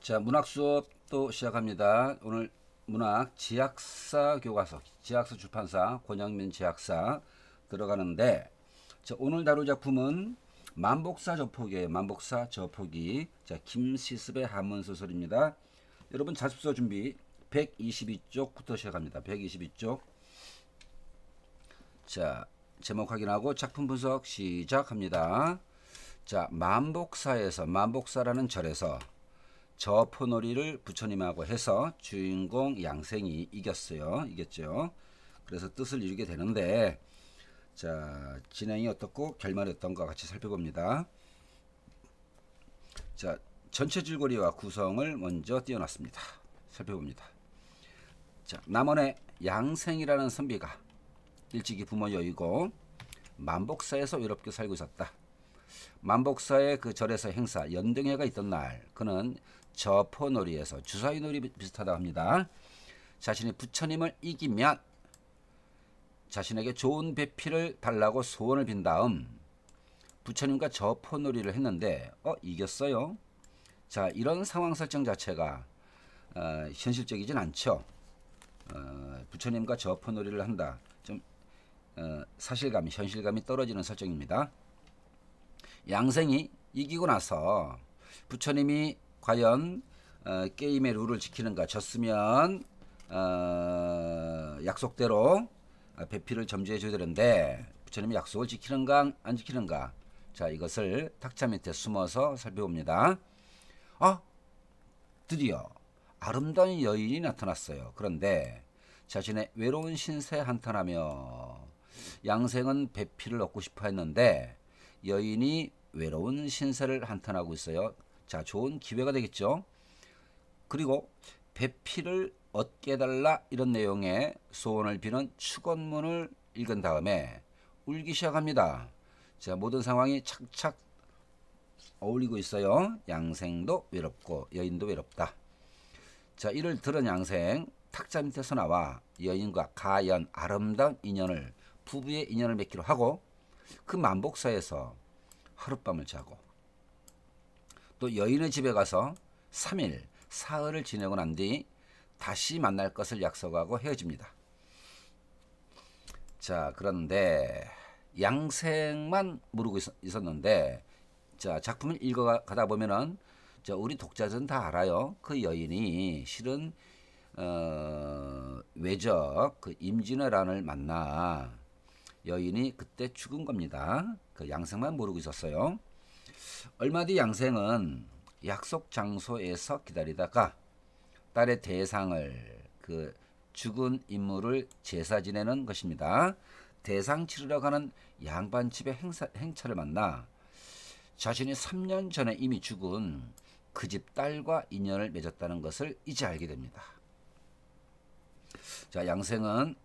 자, 문학 수업 또 시작합니다. 오늘 문학 지학사 교과서, 지학사 출판사, 권영민 지학사 들어가는데, 자, 오늘 다룰 작품은 만복사 저포기예요. 만복사 저포기. 자, 김시습의 한문소설입니다. 여러분 자습서 준비 122쪽부터 시작합니다. 122쪽. 자, 제목 확인하고 작품 분석 시작합니다. 자, 만복사라는 절에서 저포놀이를 부처님하고 해서 주인공 양생이 이겼죠. 그래서 뜻을 이루게 되는데, 자, 진행이 어떻고 결말이 어떤가 같이 살펴봅니다. 자, 전체 줄거리와 구성을 먼저 띄워놨습니다. 살펴봅니다. 자, 남원의 양생이라는 선비가 일찍이 부모 여의고 만복사에서 외롭게 살고 있었다. 만복사의 그 절에서 행사 연등회가 있던 날, 그는 저포놀이에서 주사위놀이 비슷하다고 합니다. 자신이 부처님을 이기면 자신에게 좋은 배필을 달라고 소원을 빈 다음 부처님과 저포놀이를 했는데 이겼어요. 자, 이런 상황 설정 자체가 현실적이진 않죠. 부처님과 저포놀이를 한다. 좀 사실감이, 현실감이 떨어지는 설정입니다. 양생이 이기고 나서 부처님이 과연 게임의 룰을 지키는가, 졌으면 약속대로 배필을 점지해 줘야 되는데 부처님이 약속을 지키는가 안 지키는가, 자, 이것을 탁자 밑에 숨어서 살펴봅니다. 드디어 아름다운 여인이 나타났어요. 그런데 자신의 외로운 신세에 한탄하며 양생은 배필을 얻고 싶어 했는데 여인이 외로운 신세를 한탄하고 있어요. 자, 좋은 기회가 되겠죠. 그리고 배필을 얻게 해달라, 이런 내용의 소원을 비는 축원문을 읽은 다음에 울기 시작합니다. 자, 모든 상황이 착착 어울리고 있어요. 양생도 외롭고 여인도 외롭다. 자, 이를 들은 양생 탁자 밑에서 나와 여인과 가연, 아름다운 인연을, 부부의 인연을 맺기로 하고 그 만복사에서 하룻밤을 자고 또 여인의 집에 가서 3일, 사흘을 지내고 난 뒤 다시 만날 것을 약속하고 헤어집니다. 자, 그런데 양생만 모르고 있었는데, 자, 작품을 읽어가다 보면은, 자, 우리 독자들은 다 알아요. 그 여인이 실은 외적 그 임진왜란을 만나 여인이 그때 죽은 겁니다. 그 양생만 모르고 있었어요. 얼마 뒤 양생은 약속 장소에서 기다리다가 딸의 대상을, 그 죽은 인물을 제사 지내는 것입니다. 대상 치르러 가는 양반집의 행차를 만나 자신이 3년 전에 이미 죽은 그 집 딸과 인연을 맺었다는 것을 이제 알게 됩니다. 자, 양생은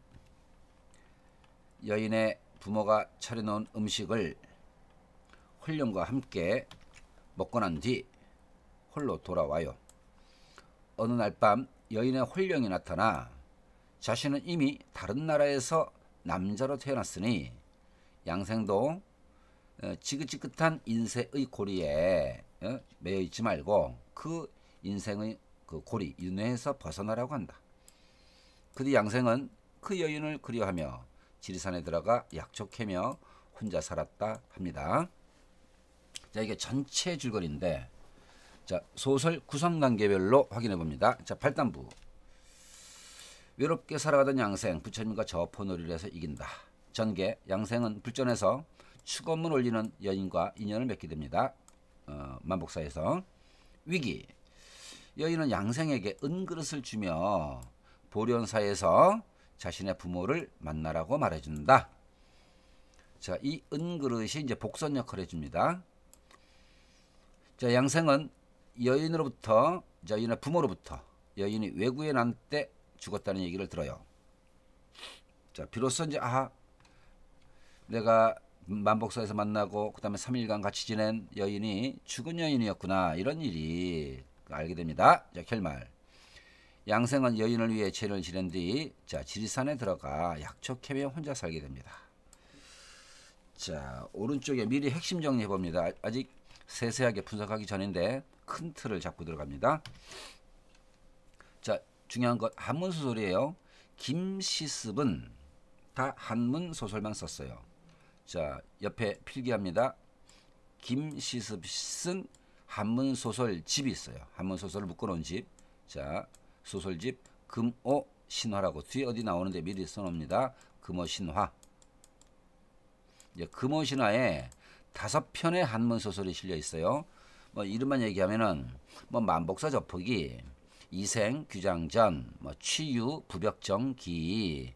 여인의 부모가 차려놓은 음식을 홀령과 함께 먹고 난 뒤 홀로 돌아와요. 어느 날 밤 여인의 홀령이 나타나 자신은 이미 다른 나라에서 남자로 태어났으니 양생도 지긋지긋한 인생의 고리에 매여 있지 말고 그 인생의 그 고리, 윤회에서 벗어나라고 한다. 그 뒤 양생은 그 여인을 그리워하며 지리산에 들어가 약초캐며 혼자 살았다 합니다. 자, 이게 전체 줄거리인데, 자, 소설 구성 단계별로 확인해 봅니다. 자, 8단부. 외롭게 살아가던 양생, 부처님과 저포놀이를 해서 이긴다. 전개, 양생은 불전에서 축원문 올리는 여인과 인연을 맺게 됩니다. 만복사에서. 위기, 여인은 양생에게 은그릇을 주며 보련사에서 자신의 부모를 만나라고 말해준다. 자, 이 은그릇이 이제 복선 역할을 해줍니다. 자, 양생은 여인의 부모로부터 여인이 외구에 난 때 죽었다는 얘기를 들어요. 자, 비로소 이제 내가 만복사에서 만나고 그 다음에 3일간 같이 지낸 여인이 죽은 여인이었구나, 이런 일이 알게 됩니다. 자, 결말. 양생은 여인을 위해 죄를 지낸 뒤, 자, 지리산에 들어가 약초캐며 혼자 살게 됩니다. 자, 오른쪽에 미리 핵심 정리해 봅니다. 아직 세세하게 분석하기 전인데 큰 틀을 잡고 들어갑니다. 자, 중요한 것 한문 소설이에요. 김시습은 다 한문 소설만 썼어요. 자, 옆에 필기합니다. 김시습 쓴 한문 소설집이 있어요. 한문 소설을 묶어놓은 집. 자, 소설집 금오 신화라고 뒤에 어디 나오는데 미리 써놓습니다. 금오 신화. 이제 금오 신화에 5편의 한문 소설이 실려 있어요. 뭐 이름만 얘기하면은 뭐 만복사 저폭이, 이생 규장전, 뭐 취유 부벽정기,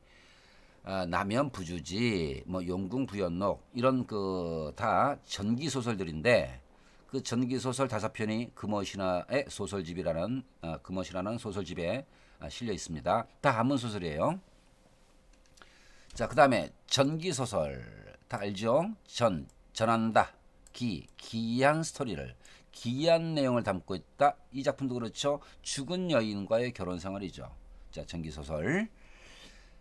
남연 부주지, 뭐 용궁 부연록 이런 그 다 전기 소설들인데 그 전기 소설 5편이 금오신화의 소설집이라는 금오신화는 소설집에 실려 있습니다. 다 한문 소설이에요. 자, 그다음에 전기 소설 다 알죠? 전한다. 기이한 스토리를, 기이한 내용을 담고 있다. 이 작품도 그렇죠. 죽은 여인과의 결혼 생활이죠. 자, 전기 소설.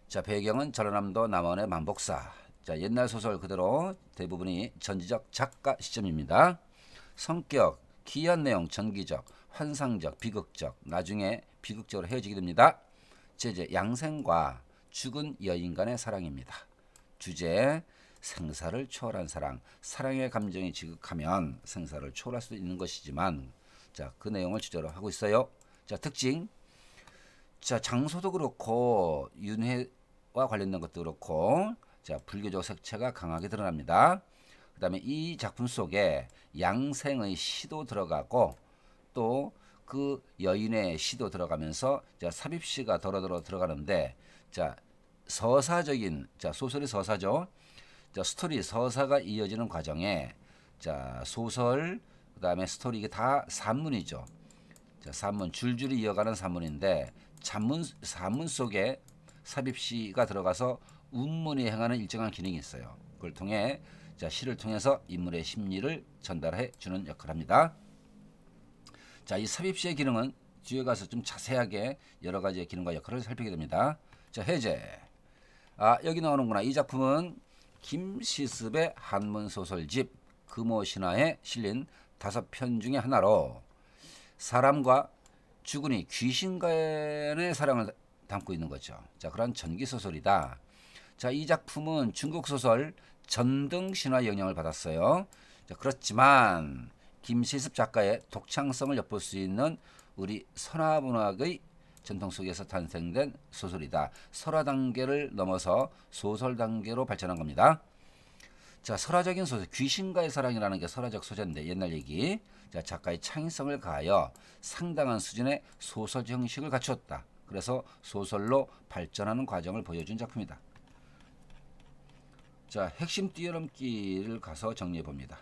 자, 배경은 전라남도 남원의 만복사. 자, 옛날 소설 그대로 대부분이 전지적 작가 시점입니다. 성격, 기이한 내용, 전기적, 환상적, 비극적, 나중에 비극적으로 헤어지게 됩니다. 제재, 양생과 죽은 여인 간의 사랑입니다. 주제, 생사를 초월한 사랑. 사랑의 감정이 지극하면 생사를 초월할 수도 있는 것이지만, 자, 그 내용을 주제로 하고 있어요. 자, 특징. 자, 장소도 그렇고 윤회와 관련된 것도 그렇고, 자, 불교적 색채가 강하게 드러납니다. 그 다음에 이 작품 속에 양생의 시도 들어가고 또 그 여인의 시도 들어가면서 자, 삽입시가 더러더러 들어가는데, 자, 서사적인, 자, 소설이 서사죠. 자, 스토리 서사가 이어지는 과정에 자, 소설 그다음에 스토리 이게 다 산문이죠. 자, 산문 줄줄이 이어가는 산문인데 산문 속에 삽입시가 들어가서 운문이 행하는 일정한 기능이 있어요. 그걸 통해 자, 시를 통해서 인물의 심리를 전달해 주는 역할을 합니다. 자, 이 삽입시의 기능은 뒤에 가서 좀 자세하게 여러 가지의 기능과 역할을 살피게 됩니다. 자, 해제. 여기 나오는구나. 이 작품은 김시습의 한문 소설집 금오신화에 실린 5편 중에 하나로 사람과 죽은이 귀신 간의 사랑을 담고 있는 거죠. 자, 그런 전기 소설이다. 자, 이 작품은 중국 소설 전등신화 영향을 받았어요. 자, 그렇지만 김시습 작가의 독창성을 엿볼 수 있는 우리 선화문학의 전통 속에서 탄생된 소설이다. 설화 단계를 넘어서 소설 단계로 발전한 겁니다. 자, 설화적인 소설, 귀신과의 사랑이라는 게 설화적 소재인데 옛날 얘기. 자, 작가의 창의성을 가하여 상당한 수준의 소설 형식을 갖추었다. 그래서 소설로 발전하는 과정을 보여준 작품이다. 자, 핵심 뛰어넘기를 가서 정리해 봅니다.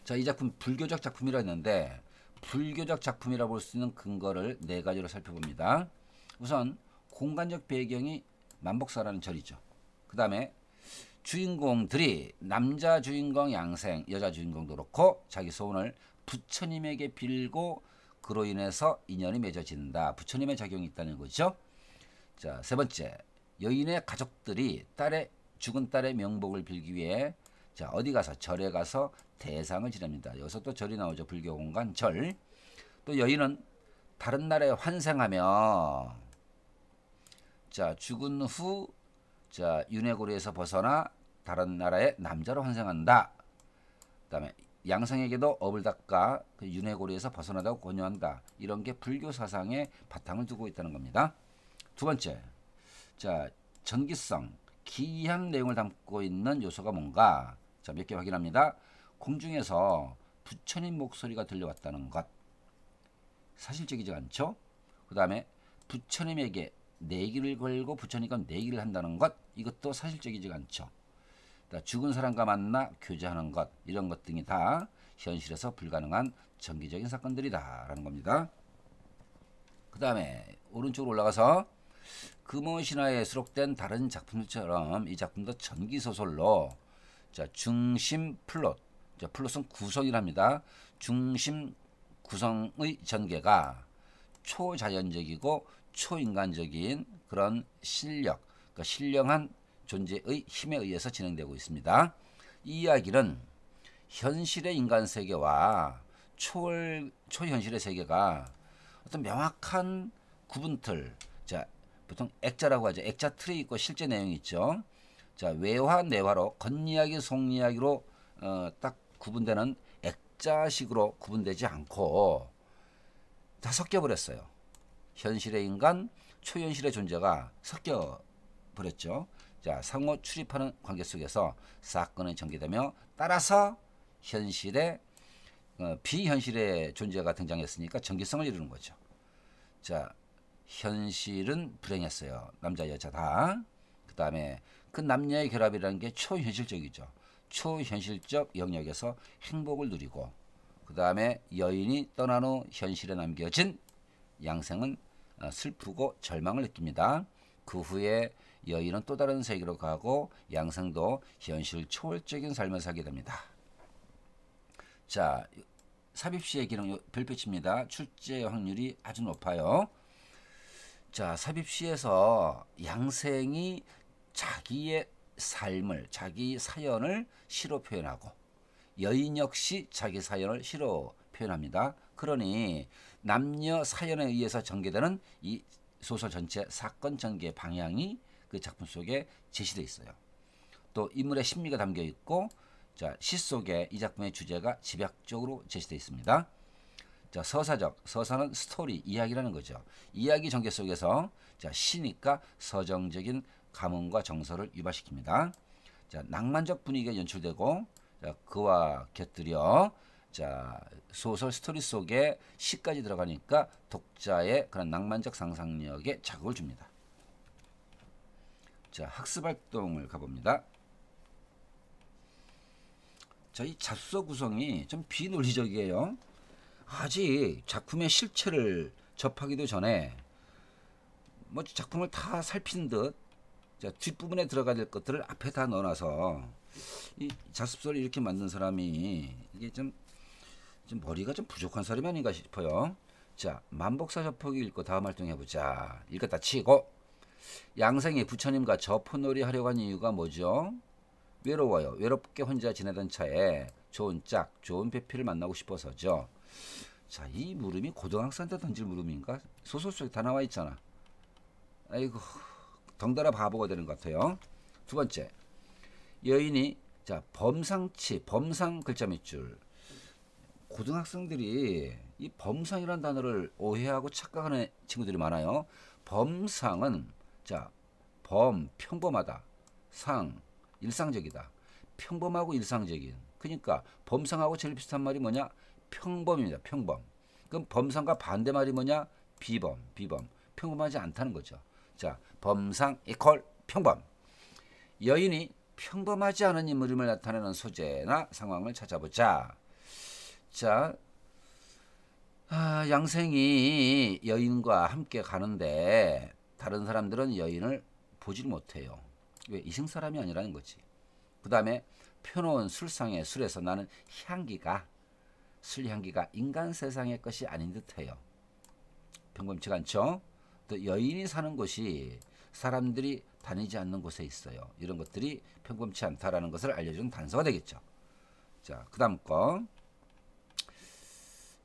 자, 이 작품 불교적 작품이라 했는데 불교적 작품이라 볼 수 있는 근거를 4가지로 살펴봅니다. 우선 공간적 배경이 만복사라는 절이죠. 그 다음에 주인공들이 남자 주인공 양생, 여자 주인공도 그렇고 자기 소원을 부처님에게 빌고 그로 인해서 인연이 맺어진다. 부처님의 작용이 있다는 거죠. 자, 3번째, 여인의 가족들이 죽은 딸의 명복을 빌기 위해 자, 어디 가서 절에 가서 대상을 지냅니다. 여기서 또 절이 나오죠. 불교 공간 절. 또 여인은 다른 나라에 환생하며 자, 죽은 후 자, 윤회고리에서 벗어나 다른 나라의 남자로 환생한다. 그다음에 양성에게도 업을 닦아 그 윤회고리에서 벗어나다고 권유한다. 이런 게 불교 사상의 바탕을 두고 있다는 겁니다. 2번째, 자, 전기성, 기이한 내용을 담고 있는 요소가 뭔가? 자, 몇 개 확인합니다. 공중에서 부처님 목소리가 들려왔다는 것. 사실적이지 않죠? 그 다음에 부처님에게 내기를 걸고 부처님과 내기를 한다는 것. 이것도 사실적이지 않죠? 죽은 사람과 만나 교제하는 것. 이런 것 등이 다 현실에서 불가능한 정기적인 사건들이다 라는 겁니다. 그 다음에 오른쪽으로 올라가서 금오신화에 수록된 다른 작품들처럼 이 작품도 전기소설로 자, 중심 플롯, 자, 플롯은 구성이랍니다. 중심 구성의 전개가 초자연적이고 초인간적인 그런 실력, 그러니까 신령한 존재의 힘에 의해서 진행되고 있습니다. 이 이야기는 현실의 인간 세계와 초현실의 세계가 어떤 명확한 구분틀, 자 보통 액자라고 하죠. 액자 틀이 있고 실제 내용이 있죠. 자 외화 내화로 겉이야기 속이야기로 딱 구분되는 액자식으로 구분되지 않고 다 섞여 버렸어요. 현실의 인간, 초현실의 존재가 섞여 버렸죠. 자 상호 출입하는 관계 속에서 사건이 전개되며 따라서 현실의 비현실의 존재가 등장했으니까 전기성을 이루는 거죠. 자 현실은 불행했어요. 남자 여자 다. 그 다음에 그 남녀의 결합이라는 게 초현실적이죠. 초현실적 영역에서 행복을 누리고 그 다음에 여인이 떠난 후 현실에 남겨진 양생은 슬프고 절망을 느낍니다. 그 후에 여인은 또 다른 세계로 가고 양생도 현실 초월적인 삶을 살게 됩니다. 자 삽입시의 기능 별빛입니다. 출제 확률이 아주 높아요. 자 삽입시에서 양생이 자기의 삶을 자기 사연을 시로 표현하고 여인 역시 자기 사연을 시로 표현합니다. 그러니 남녀 사연에 의해서 전개되는 이 소설 전체 사건 전개 방향이 그 작품 속에 제시되어 있어요. 또 인물의 심리가 담겨 있고 자, 시 속에 이 작품의 주제가 집약적으로 제시되어 있습니다. 자, 서사는 스토리, 이야기라는 거죠. 이야기 전개 속에서 자, 시니까 서정적인 감흥과 정서를 유발시킵니다. 자, 낭만적 분위기가 연출되고 자, 그와 곁들여 자, 소설 스토리 속에 시까지 들어가니까 독자의 그런 낭만적 상상력에 자극을 줍니다. 자, 학습 활동을 가봅니다. 자, 이 잡서 구성이 좀 비논리적이에요. 아직 작품의 실체를 접하기도 전에 뭐 작품을 다 살핀 듯 자, 뒷부분에 들어가야 될 것들을 앞에 다 넣어놔서 이 잡서를 이렇게 만든 사람이 이게 좀 머리가 좀 부족한 사람이 아닌가 싶어요. 자, 만복사 저폭이 읽고 다음 활동해보자. 읽었다 치고 양생이 부처님과 저포놀이 하려고 한 이유가 뭐죠? 외로워요. 외롭게 혼자 지내던 차에 좋은 짝, 좋은 배필을 만나고 싶어서죠. 자, 이 물음이 고등학생한테 던질 물음인가? 소설 속에 다 나와 있잖아. 아이고, 덩달아 바보가 되는 것 같아요. 두 번째, 여인이 자 범상치, 범상 글자 밑줄. 고등학생들이 이 범상이라는 단어를 오해하고 착각하는 친구들이 많아요. 범상은 자, 범 평범하다, 상 일상적이다. 평범하고 일상적인. 그러니까 범상하고 제일 비슷한 말이 뭐냐? 평범입니다. 평범. 그럼 범상과 반대말이 뭐냐? 비범. 평범하지 않다는 거죠. 자, 범상 이퀄 평범. 여인이 평범하지 않은 인물임을 나타내는 소재나 상황을 찾아보자. 자, 양생이 여인과 함께 가는데 다른 사람들은 여인을 보질 못해요. 왜? 이승 사람이 아니라는 거지. 그 다음에 펴놓은 술상의 술에서 나는 향기가 술 향기가 인간 세상의 것이 아닌 듯해요. 평범치가 않죠. 또 여인이 사는 곳이 사람들이 다니지 않는 곳에 있어요. 이런 것들이 평범치 않다라는 것을 알려주는 단서가 되겠죠. 자, 그 다음 거.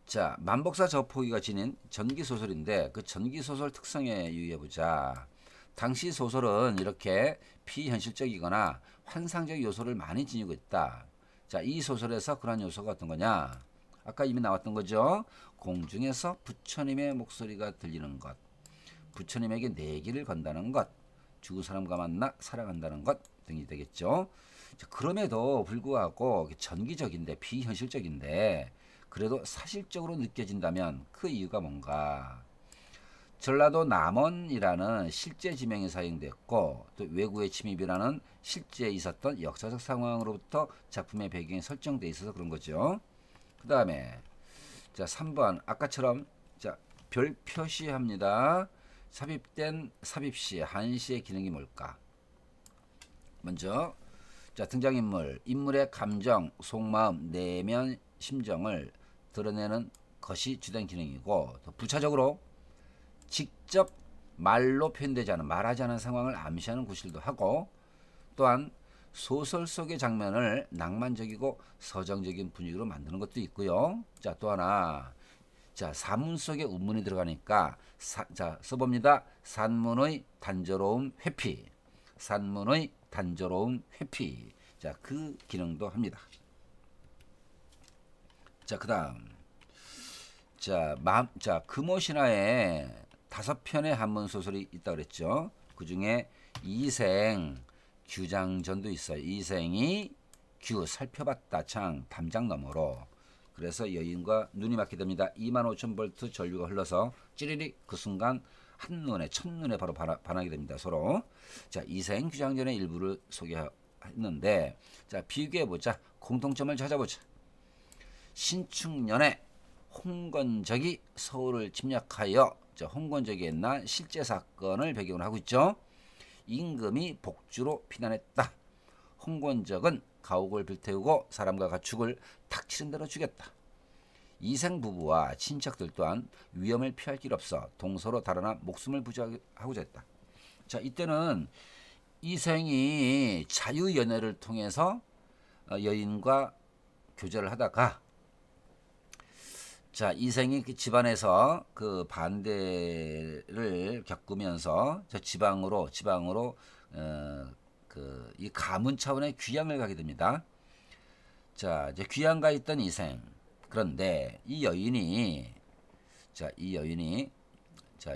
자, 만복사 저포기가 지닌 전기소설인데 그 전기소설 특성에 유의해보자. 당시 소설은 이렇게 비현실적이거나 환상적 요소를 많이 지니고 있다. 자, 이 소설에서 그런 요소가 어떤 거냐? 아까 이미 나왔던 거죠. 공중에서 부처님의 목소리가 들리는 것, 부처님에게 내기를 건다는 것, 죽은 사람과 만나 사랑한다는 것 등이 되겠죠. 자, 그럼에도 불구하고 전기적인데 비현실적인데 그래도 사실적으로 느껴진다면 그 이유가 뭔가? 전라도 남원이라는 실제 지명이 사용됐고 또 외구의 침입이라는 실제 있었던 역사적 상황으로부터 작품의 배경이 설정돼 있어서 그런 거죠. 그 다음에 자 3번 아까처럼 자 별 표시합니다. 삽입된 삽입시 한시의 기능이 뭘까? 먼저 자 등장인물 인물의 감정, 속마음, 내면, 심정을 드러내는 것이 주된 기능이고 또 부차적으로 직접 말로 표현되지 않은 말하지 않은 상황을 암시하는 구실도 하고 또한 소설 속의 장면을 낭만적이고 서정적인 분위기로 만드는 것도 있고요. 자, 또 하나. 자, 사문 속에 운문이 들어가니까 자, 써봅니다. 산문의 단조로움 회피. 산문의 단조로움 회피. 자, 그 기능도 합니다. 자, 그다음. 자, 금오신화에 5편의 한문 소설이 있다 그랬죠. 그 중에 이생 규장전도 있어요. 이생이 규 살펴봤다 창 담장 너머로. 그래서 여인과 눈이 맞게 됩니다. 25,000V 전류가 흘러서 찌리리 그 순간 한눈에 첫눈에 바로 반하게 됩니다. 서로. 자, 이생 규장전의 일부를 소개했는데, 자, 비교해보자. 공통점을 찾아보자. 신축년에 홍건적이 서울을 침략하여, 자, 홍건적이 옛날 실제 사건을 배경으로 하고 있죠. 임금이 복주로 피난했다. 홍건적은 가옥을 불태우고 사람과 가축을 닥치는 대로 죽였다. 이생 부부와 친척들 또한 위험을 피할 길 없어 동서로 달아나 목숨을 부지하고자 했다. 자, 이때는 이생이 자유연애를 통해서 여인과 교제를 하다가, 자, 이생이 그 집안에서 그 반대를 겪으면서 저 지방으로 이 가문 차원의 귀양을 가게 됩니다. 자, 이제 귀양 가 있던 이생. 그런데 이 여인이 자,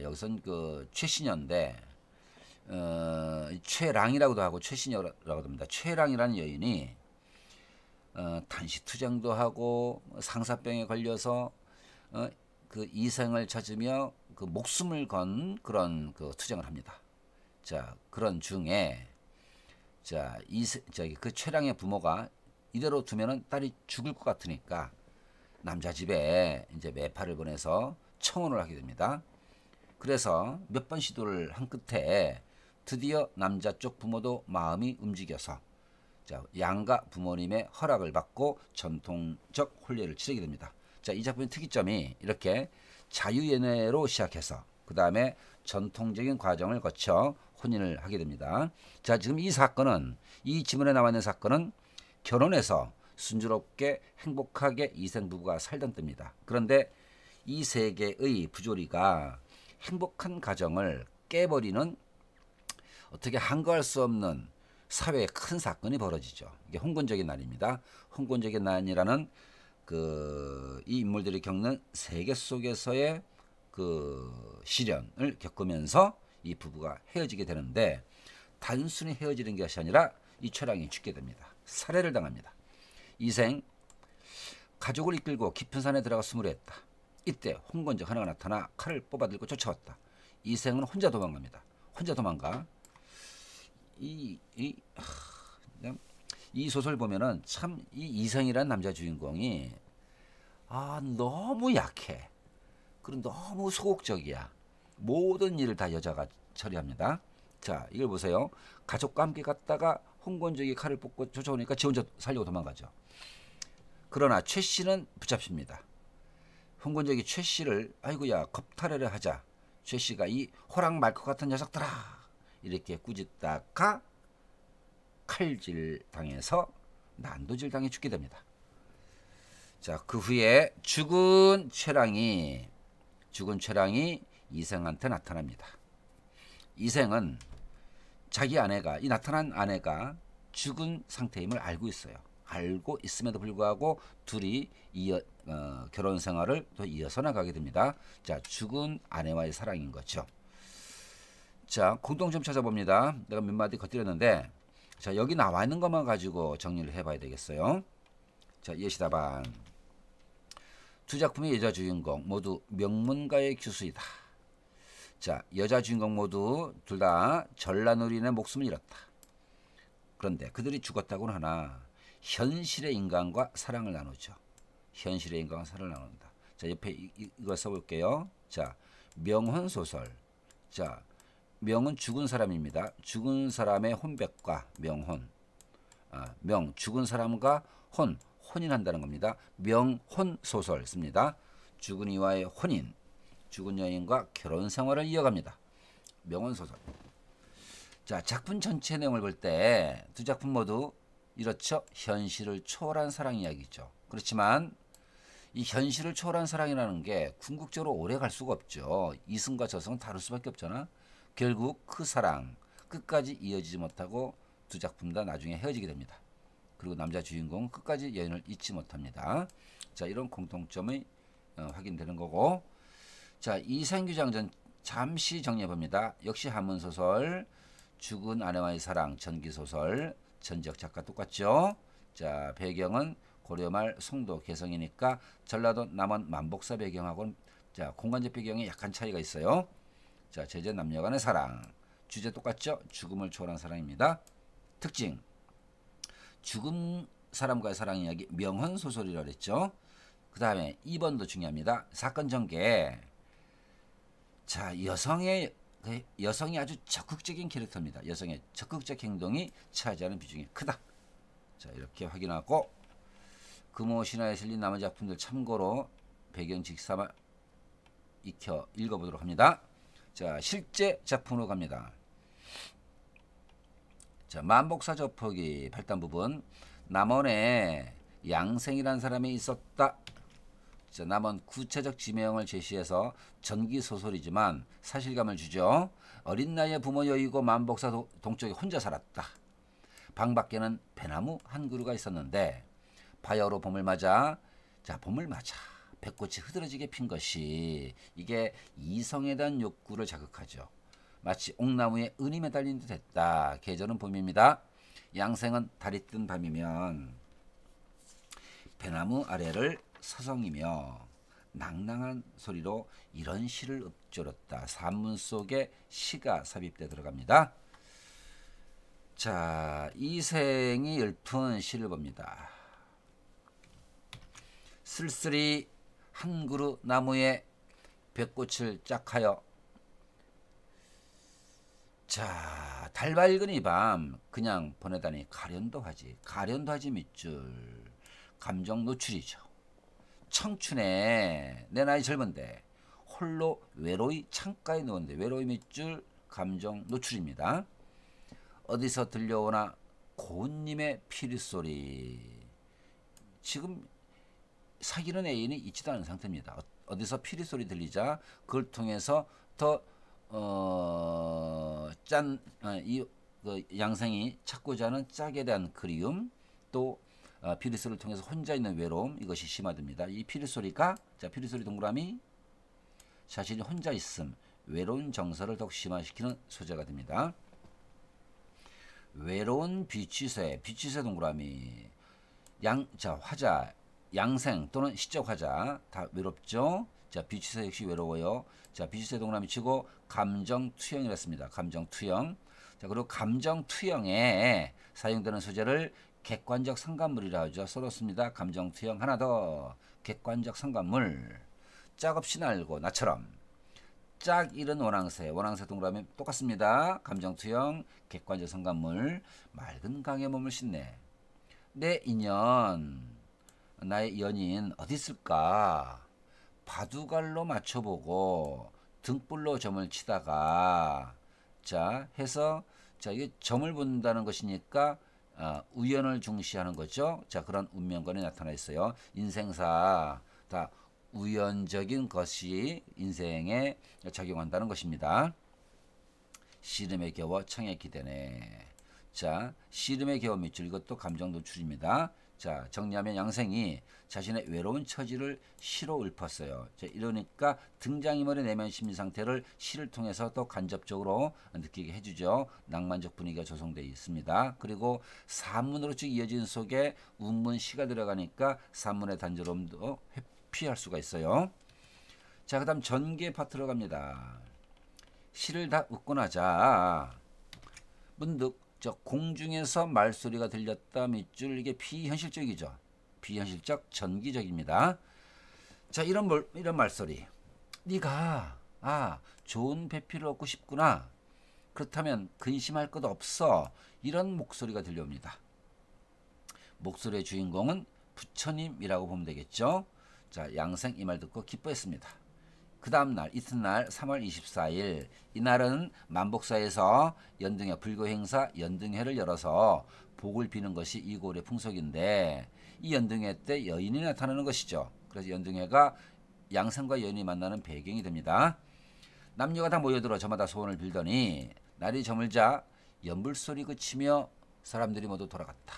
여기선 그 최신녀인데 최랑이라고도 하고 최신녀라고도 합니다. 최랑이라는 여인이 단식투쟁도 하고 상사병에 걸려서 그 이생을 찾으며 그 목숨을 건 그런 그 투쟁을 합니다. 자, 그런 중에 자, 그 최랑의 부모가 이대로 두면은 딸이 죽을 것 같으니까 남자 집에 이제 매파를 보내서 청혼을 하게 됩니다. 그래서 몇 번 시도를 한 끝에 드디어 남자 쪽 부모도 마음이 움직여서, 자, 양가 부모님의 허락을 받고 전통적 혼례를 치르게 됩니다. 자, 이 작품의 특이점이 이렇게 자유연애로 시작해서 그 다음에 전통적인 과정을 거쳐 혼인을 하게 됩니다. 자, 지금 이 사건은, 이 지문에 나와 있는 사건은 결혼해서 순조롭게 행복하게 이생 부부가 살던 때입니다. 그런데 이 세계의 부조리가 행복한 가정을 깨버리는 어떻게 한거할 수 없는 사회의 큰 사건이 벌어지죠. 이게 홍건적의 난입니다. 홍건적의 난이라는 이 인물들이 겪는 세계 속에서의 그 시련을 겪으면서 이 부부가 헤어지게 되는데, 단순히 헤어지는 것이 아니라 이 최랑이 죽게 됩니다. 살해를 당합니다. 이생 가족을 이끌고 깊은 산에 들어가 숨으려 했다. 이때 홍건적 하나가 나타나 칼을 뽑아들고 쫓아왔다. 이생은 혼자 도망갑니다. 혼자 도망가. 이 소설 보면은 참 이 이생이라는 남자 주인공이 너무 약해. 그리고 너무 소극적이야. 모든 일을 다 여자가 처리합니다. 자, 이걸 보세요. 가족과 함께 갔다가 홍건적이 칼을 뽑고 쫓아오니까 지 혼자 살려고 도망가죠. 그러나 최 씨는 붙잡힙니다. 홍건적이 최 씨를 아이고야 겁탈하려 하자 최 씨가 이 호랑 말 것 같은 녀석들아 이렇게 꾸짖다가 칼질 당해서 난도질 당해 죽게 됩니다. 자, 그 후에 죽은 최랑이 이생한테 나타납니다. 이생은 자기 아내가, 이 나타난 아내가 죽은 상태임을 알고 있어요. 알고 있음에도 불구하고 둘이 결혼 생활을 또 이어서 나가게 됩니다. 자, 죽은 아내와의 사랑인 거죠. 자, 공통점 찾아봅니다. 내가 몇 마디 겉들였는데, 자, 여기 나와 있는 것만 가지고 정리를 해봐야 되겠어요. 자, 예시다반. 두 작품의 여자 주인공 모두 명문가의 규수이다. 자, 여자 주인공 모두 둘 다 전라노린의 목숨을 잃었다. 그런데 그들이 죽었다고는 하나 현실의 인간과 사랑을 나누죠. 현실의 인간과 사랑을 나눈다. 자, 옆에 이거 써볼게요. 자, 명혼 소설. 자, 명은 죽은 사람입니다. 죽은 사람의 혼백과 명혼. 죽은 사람과 혼인한다는 겁니다. 명혼 소설 씁니다. 죽은 이와의 혼인, 죽은 여인과 결혼 생활을 이어갑니다. 명혼 소설. 자, 작품 전체 내용을 볼 때 두 작품 모두 이렇죠. 현실을 초월한 사랑 이야기죠. 그렇지만 이 현실을 초월한 사랑이라는 게 궁극적으로 오래 갈 수가 없죠. 이승과 저승은 다를 수밖에 없잖아. 결국 그 사랑 끝까지 이어지지 못하고 두 작품 다 나중에 헤어지게 됩니다. 그리고 남자 주인공은 끝까지 여인을 잊지 못합니다. 자, 이런 공통점이 확인되는 거고, 자, 이생규장전 잠시 정리해 봅니다. 역시 한문 소설, 죽은 아내와의 사랑, 전기 소설, 전지혁 작가 똑같죠. 자, 배경은 고려말 송도 개성이니까 전라도 남원 만복사 배경하고는 자, 공간적 배경에 약간 차이가 있어요. 자, 제재 남녀간의 사랑, 주제 똑같죠. 죽음을 초월한 사랑입니다. 특징, 죽은 사람과의 사랑 이야기, 명언 소설이라고 했죠. 그 다음에 2번도 중요합니다. 사건 전개. 자, 여성이 아주 적극적인 캐릭터입니다. 여성의 적극적 행동이 차지하는 비중이 크다. 자, 이렇게 확인하고 금호 신화에 실린 나머지 작품들 참고로 배경 직삼아 익혀 읽어보도록 합니다. 자, 실제 작품으로 갑니다. 자, 만복사 저포기 8단 부분. 남원에 양생이라는 사람이 있었다. 자, 남원 구체적 지명을 제시해서 전기 소설이지만 사실감을 주죠. 어린 나이에 부모 여의고 만복사 동쪽에 혼자 살았다. 방 밖에는 배나무 한 그루가 있었는데 바야흐로 봄을 맞아, 자, 봄을 맞아 배꽃이 흐드러지게 핀 것이 이게 이성에 대한 욕구를 자극하죠. 마치 옥나무에 은이 매달린 듯 했다. 계절은 봄입니다. 양생은 달이 뜬 밤이면 배나무 아래를 서성이며 낭낭한 소리로 이런 시를 읊조렸다. 산문 속에 시가 삽입돼 들어갑니다. 자, 이생이 읊은 시를 봅니다. 쓸쓸히 한 그루 나무에 배꽃을 짝하여, 자, 달 밝은 이 밤 그냥 보내다니 가련도 하지 밑줄. 감정 노출이죠. 청춘에 내 나이 젊은데 홀로 외로이 창가에 누웠는데 외로이 밑줄 감정 노출입니다. 어디서 들려오나 고운님의 피리소리. 지금 사귀는 애인이 있지도 않은 상태입니다. 어디서 피리소리 들리자 그걸 통해서 더 그 양생이 찾고자 하는 짝에 대한 그리움, 또 피리소리를 통해서 혼자 있는 외로움, 이것이 심화됩니다. 이 피리소리가, 자, 피리소리 동그라미, 자신이 혼자 있음, 외로운 정서를 더욱 심화시키는 소재가 됩니다. 외로운 비취새 동그라미, 자, 화자, 양생 또는 시적 화자 다 외롭죠. 자, 비취새 역시 외로워요. 자, 비취새 동그라미 치고 감정 투영이라 했습니다. 감정 투영. 자, 그리고 감정 투영에 사용되는 소재를 객관적 상관물이라 하죠. 써놓습니다. 감정 투영. 하나 더, 객관적 상관물. 짝 없이 날고 나처럼. 짝 잃은 원앙새 동그라미 똑같습니다. 감정 투영, 객관적 상관물. 맑은 강에 몸을 싣네. 내 인연, 나의 연인 어디 있을까? 바둑알로 맞춰보고 등불로 점을 치다가, 자, 해서, 자, 이게 점을 본다는 것이니까 우연을 중시하는 거죠. 자, 그런 운명권이 나타나 있어요. 인생사 다 우연적인 것이 인생에 작용한다는 것입니다. 씨름에 겨워 청에 기대네. 자, 씨름에 겨워 밑줄, 이것도 감정 노출입니다. 자, 정리하면 양생이 자신의 외로운 처지를 시로 읊었어요. 자, 이러니까 등장인물의 내면 심리 상태를 시를 통해서 또 간접적으로 느끼게 해주죠. 낭만적 분위기가 조성되어 있습니다. 그리고 산문으로 쭉 이어진 속에 운문 시가 들어가니까 산문의 단조로움도 회피할 수가 있어요. 자, 그 다음 전개 파트로 갑니다. 시를 다 읊고 나자 문득 저 공중에서 말소리가 들렸다 밑줄, 이게 비현실적이죠. 비현실적, 전기적입니다. 자, 이런 말소리. 네가 좋은 배필을 얻고 싶구나. 그렇다면 근심할 것 없어. 이런 목소리가 들려옵니다. 목소리의 주인공은 부처님이라고 보면 되겠죠. 자, 양생 이 말 듣고 기뻐했습니다. 그 다음날 이튿날 3월 24일 이날은 만복사에서 연등회 불교행사 연등회를 열어서 복을 비는 것이 이고을의 풍속인데 이 연등회 때 여인이 나타나는 것이죠. 그래서 연등회가 양생과 여인이 만나는 배경이 됩니다. 남녀가 다 모여들어 저마다 소원을 빌더니 날이 저물자 연불소리 그치며 사람들이 모두 돌아갔다.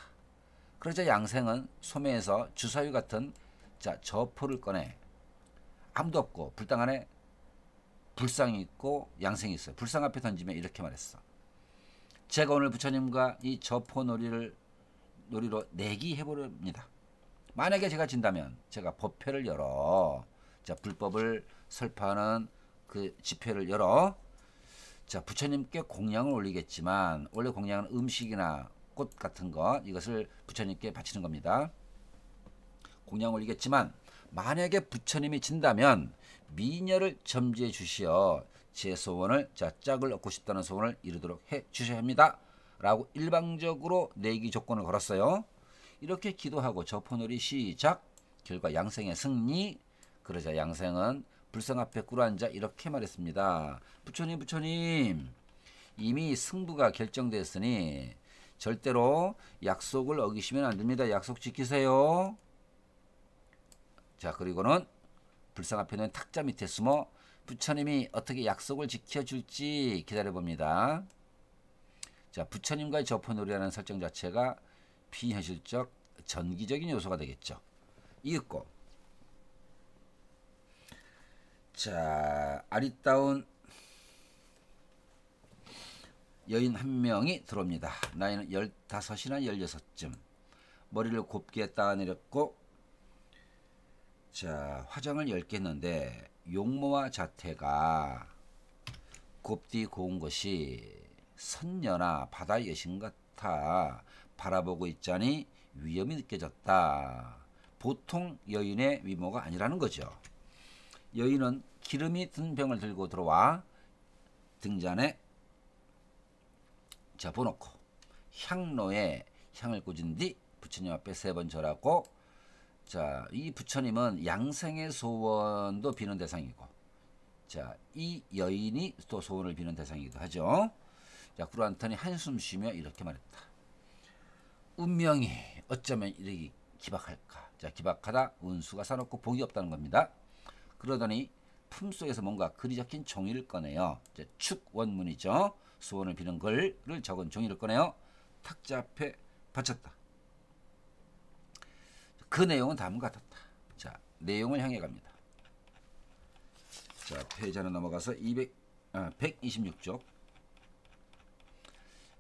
그러자 양생은 소매에서 주사위 같은 저포를 꺼내 아무도 없고 불당 안에 불상이 있고 양생이 있어요. 불상 앞에 던지며 이렇게 말했어. 제가 오늘 부처님과 이 저포 놀이로 내기 해보렵니다. 만약에 제가 진다면 제가 법회를 열어 불법을 설파하는 그 집회를 열어 부처님께 공양을 올리겠지만 원래 공양은 음식이나 꽃 같은 것 이것을 부처님께 바치는 겁니다. 공양을 올리겠지만 만약에 부처님이 진다면 미녀를 점지해 주시어 제 소원을 짝을 얻고 싶다는 소원을 이루도록 해 주셔야 합니다. 라고 일방적으로 내기 조건을 걸었어요. 이렇게 기도하고 저포놀이 시작. 결과 양생의 승리. 그러자 양생은 불상 앞에 꿇어앉아 이렇게 말했습니다. 부처님 이미 승부가 결정됐으니 절대로 약속을 어기시면 안 됩니다. 약속 지키세요. 그리고는 불상 앞에 있는 탁자 밑에 숨어 부처님이 어떻게 약속을 지켜줄지 기다려봅니다. 부처님과의 저포놀이라는 설정 자체가 비현실적 전기적인 요소가 되겠죠. 이윽고 아리따운 여인 한 명이 들어옵니다. 나이는 15이나 16쯤. 머리를 곱게 따내렸고 화장을 엷게 했는데 용모와 자태가 곱디 고운 것이 선녀나 바다 여신 같아 바라보고 있자니 위험이 느껴졌다. 보통 여인의 위모가 아니라는 거죠. 여인은 기름이 든 병을 들고 들어와 등잔에 접어놓고 향로에 향을 꽂은 뒤 부처님 앞에 3번 절하고 이 부처님은 양생의 소원도 비는 대상이고 이 여인이 또 소원을 비는 대상이기도 하죠. 그러한더니 한숨 쉬며 이렇게 말했다. 운명이 어쩌면 이렇게 기박할까. 기박하다 운수가 사놓고 복이 없다는 겁니다. 그러더니 품속에서 뭔가 글이 적힌 종이를 꺼내요. 축원문이죠. 소원을 비는 글을 적은 종이를 꺼내요. 탁자 앞에 바쳤다. 그 내용은 다음과 같았다. 내용을 향해 갑니다. 페이지는 넘어가서 126쪽.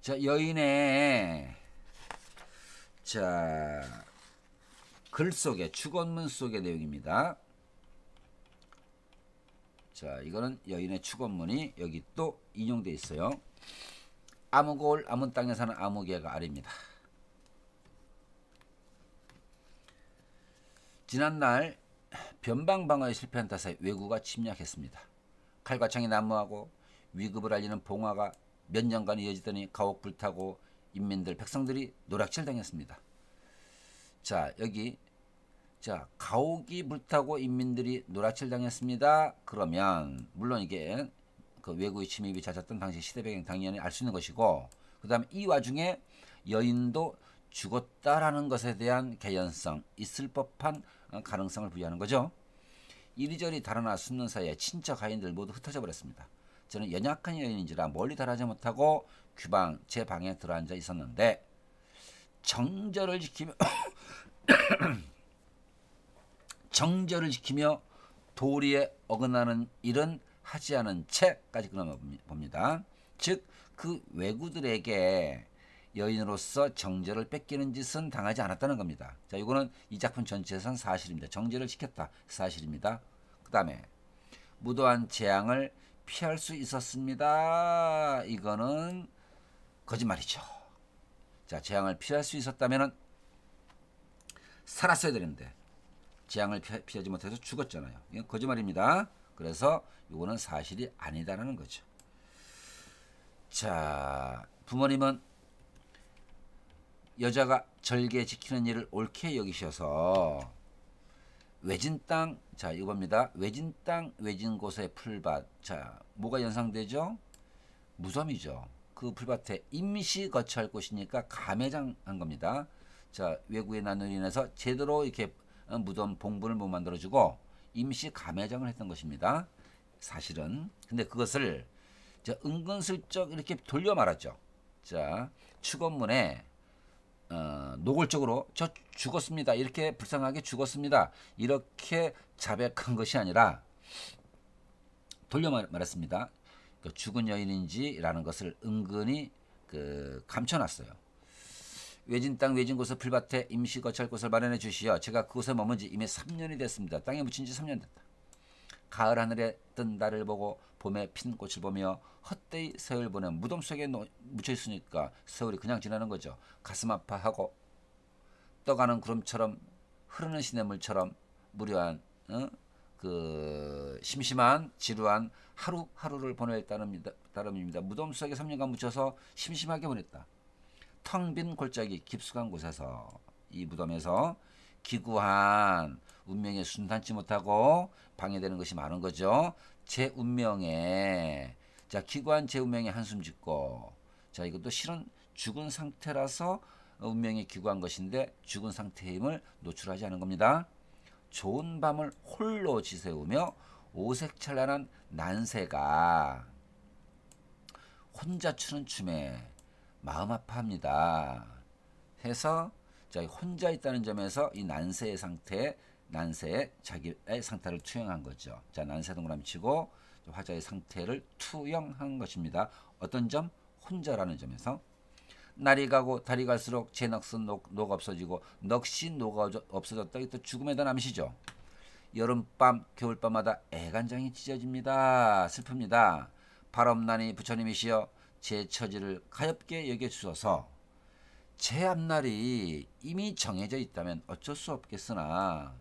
여인의 글 속에 축원문 속의 내용입니다. 이거는 여인의 축원문이 여기 또 인용되어 있어요. 아무골 아문 땅에 사는 아무개가 아래입니다. 지난날 변방 방어에 실패한 탓에 왜구가 침략했습니다. 칼과 창이 난무하고 위급을 알리는 봉화가 몇 년간 이어지더니 가옥 불타고 인민들 백성들이 노략질 당했습니다. 여기 가옥이 불타고 인민들이 노략질 당했습니다. 그러면 물론 이게 그 외구의 침입이 잦았던 당시 시대 배경 당연히 알 수 있는 것이고, 그 다음에 이 와중에 여인도 죽었다라는 것에 대한 개연성, 있을 법한 가능성을 부여하는 거죠. 이리저리 달아나 숨는 사이에 친척 하인들 모두 흩어져 버렸습니다. 저는 연약한 여인인지라 멀리 달하지 못하고 규방 제 방에 들어앉아 있었는데 정절을 지키며 도리에 어긋나는 일은 하지 않은 채까지 끊어봅니다. 즉 그 왜구들에게 여인으로서 정절을 뺏기는 짓은 당하지 않았다는 겁니다. 이거는 이 작품 전체에선 사실입니다. 정절을 지켰다, 사실입니다. 그 다음에 무도한 재앙을 피할 수 있었습니다. 이거는 거짓말이죠. 재앙을 피할 수 있었다면 살았어야 되는데 재앙을 피하지 못해서 죽었잖아요. 이건 거짓말입니다. 그래서 이거는 사실이 아니다라는 거죠. 부모님은 여자가 절개 지키는 일을 옳게 여기셔서 외진 땅, 자 이거 봅니다. 외진 땅, 외진 곳의 풀밭. 자 뭐가 연상되죠? 무덤이죠. 그 풀밭에 임시 거처할 곳이니까 감회장한 겁니다. 자 외구의 난으로 인해서 제대로 이렇게 무덤 봉분을 못 만들어주고 임시 감회장을 했던 것입니다. 사실은. 근데 그것을 자, 은근슬쩍 이렇게 돌려 말하죠. 자 축원문에 노골적으로 저 죽었습니다. 이렇게 불쌍하게 죽었습니다. 이렇게 자백한 것이 아니라 돌려 말했습니다. 그 죽은 여인인지라는 것을 은근히 감춰놨어요. 외진 땅 외진 곳의 풀밭에 임시 거처할 곳을 마련해 주시어 제가 그곳에 머문 지 이미 3년이 됐습니다. 땅에 묻힌 지 3년 됐다. 가을 하늘에 뜬 달을 보고 봄에 핀 꽃을 보며 헛되이 세월 보낸 무덤 속에 묻혀 있으니까 세월이 그냥 지나는 거죠. 가슴 아파하고 떠가는 구름처럼 흐르는 시냇물처럼 무료한 그 심심한 지루한 하루하루를 보낼 따름입니다. 무덤 속에 3년간 묻혀서 심심하게 보냈다. 텅 빈 골짜기 깊숙한 곳에서 이 무덤에서 기구한 운명에 순탄치 못하고 방해되는 것이 많은 거죠. 제 운명에 자 기구한 제 운명에 한숨 짓고 자 이것도 실은 죽은 상태라서 운명이 기구한 것인데 죽은 상태의 힘을 노출하지 않은 겁니다. 좋은 밤을 홀로 지새우며 오색찬란한 난새가 혼자 추는 춤에 마음 아파합니다. 해서 자 혼자 있다는 점에서 이 난새의 상태, 난새의 자기의 상태를 투영한 거죠. 자 난새 동그라미 치고 화자의 상태를 투영한 것입니다. 어떤 점? 혼자라는 점에서 날이 가고 달이 갈수록 제 넋은 녹아 없어지고 넋이 녹아 없어졌다. 또 죽음에 대한 암시죠. 여름밤 겨울밤마다 애간장이 찢어집니다. 슬픕니다. 바람나니 부처님이시여 제 처지를 가엾게 여겨주셔서 제 앞날이 이미 정해져 있다면 어쩔 수 없겠으나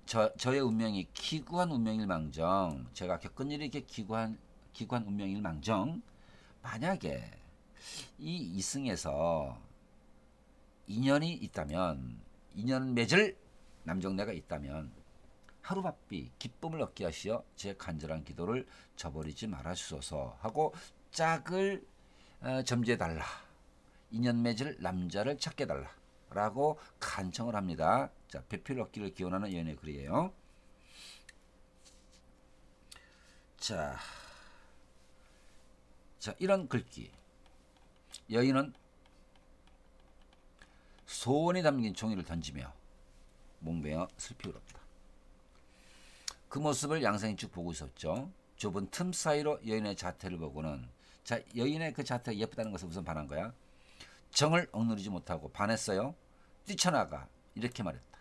저의 운명이 기구한 운명일 망정 제가 겪은 일이 이렇게 기구한 운명일 망정 만약에 이 이승에서 인연이 있다면 인연 맺을 남정네가 있다면 하루바삐 기쁨을 얻게 하시어 제 간절한 기도를 저버리지 말아주소서 하고 짝을 점지해달라. 인연 맺을 남자를 찾게 달라 라고 간청을 합니다. 자, 배필 얻기를 기원하는 연애 글이에요. 자, 이런 글귀. 여인은 소원이 담긴 종이를 던지며 몽베어 슬피 울었다. 그 모습을 양생이 쭉 보고 있었죠. 좁은 틈 사이로 여인의 자태를 보고는 자 여인의 그 자태가 예쁘다는 것을 우선 반한 거야. 정을 억누르지 못하고 반했어요. 뛰쳐나가 이렇게 말했다.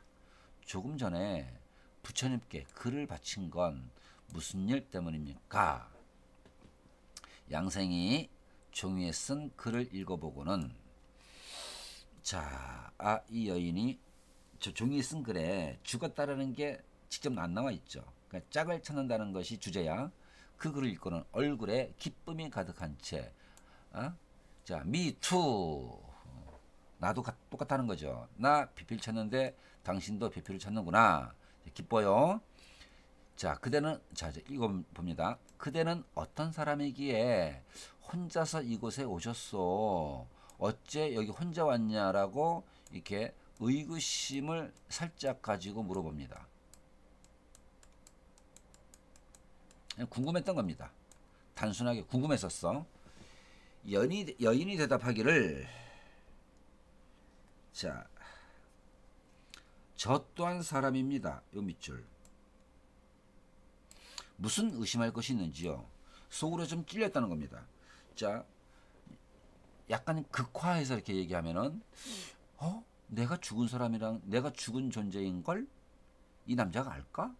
조금 전에 부처님께 글을 바친 건 무슨 일 때문입니까? 양생이 종이에 쓴 글을 읽어보고는 자, 이 여인이 저 종이에 쓴 글에 죽었다라는 게 직접 안 나와 있죠. 그러니까 짝을 찾는다는 것이 주제야. 그 글을 읽고는 얼굴에 기쁨이 가득한 채 자, 미투 나도 똑같다는 거죠. 나 비필 찾는데 당신도 비필을 찾는구나. 기뻐요. 자, 그대는 자 이거 봅니다. 그대는 어떤 사람이기에 혼자서 이곳에 오셨소? 어째 여기 혼자 왔냐라고 이렇게 의구심을 살짝 가지고 물어봅니다. 그냥 궁금했던 겁니다. 단순하게 궁금했었어. 여인이 대답하기를 자, 저 또한 사람입니다. 요 밑줄. 무슨 의심할 것이 있는지요. 속으로 좀 찔렸다는 겁니다. 자, 약간 극화해서 이렇게 얘기하면은 내가 죽은 사람이랑 내가 죽은 존재인 걸 이 남자가 알까?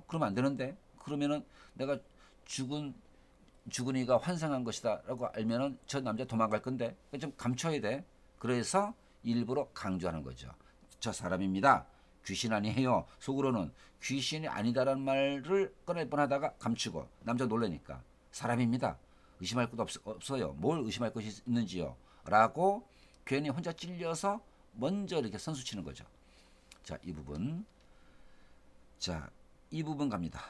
그러면 안 되는데. 그러면은 내가 죽은이가 환생한 것이다라고 알면은 저 남자 도망갈 건데 좀 감춰야 돼. 그래서 일부러 강조하는 거죠. 저 사람입니다. 귀신 아니에요. 속으로는 귀신이 아니다라는 말을 꺼낼 뻔하다가 감추고 남자 놀라니까 사람입니다. 의심할 것도 없어요. 뭘 의심할 것이 있는지요. 라고 괜히 혼자 찔려서 먼저 이렇게 선수치는 거죠. 자, 이 부분 자, 이 부분 갑니다.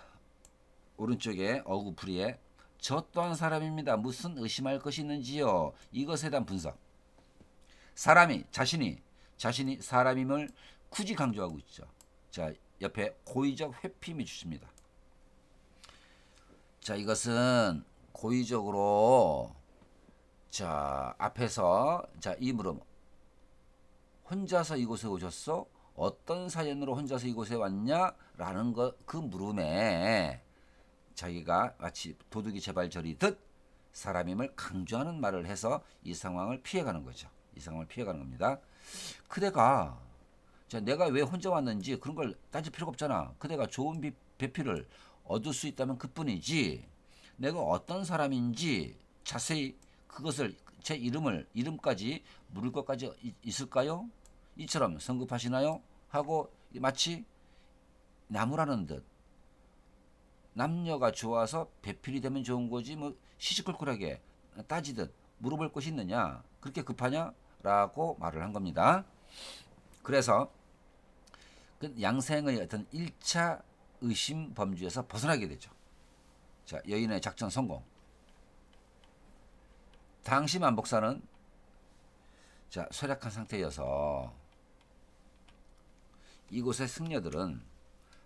오른쪽에 어구풀이에 저 또한 사람입니다. 무슨 의심할 것이 있는지요. 이것에 대한 분석. 자신이 사람임을 굳이 강조하고 있죠. 자, 옆에 고의적 회피임이 주십니다. 자, 이것은 고의적으로 자, 앞에서 자, 이 물음 혼자서 이곳에 오셨어? 어떤 사연으로 혼자서 이곳에 왔냐? 라는 그 물음에 자기가 마치 도둑이 제발 저리듯 사람임을 강조하는 말을 해서 이 상황을 피해가는 거죠. 이 상황을 피해가는 겁니다. 그대가 자, 내가 왜 혼자 왔는지 그런 걸 따질 필요가 없잖아. 그대가 좋은 배필을 얻을 수 있다면 그뿐이지. 내가 어떤 사람인지 자세히 그것을 제 이름까지 물을 것까지 있을까요? 이처럼 성급하시나요? 하고 마치 나무라는 듯 남녀가 좋아서 배필이 되면 좋은 거지 뭐 시시콜콜하게 따지듯 물어볼 것이 있느냐? 그렇게 급하냐? 라고 말을 한 겁니다. 그래서 그 양생의 어떤 1차 의심 범주에서 벗어나게 되죠. 자, 여인의 작전 성공. 당시 만복사는 자, 쇠약한 상태여서 이곳의 승려들은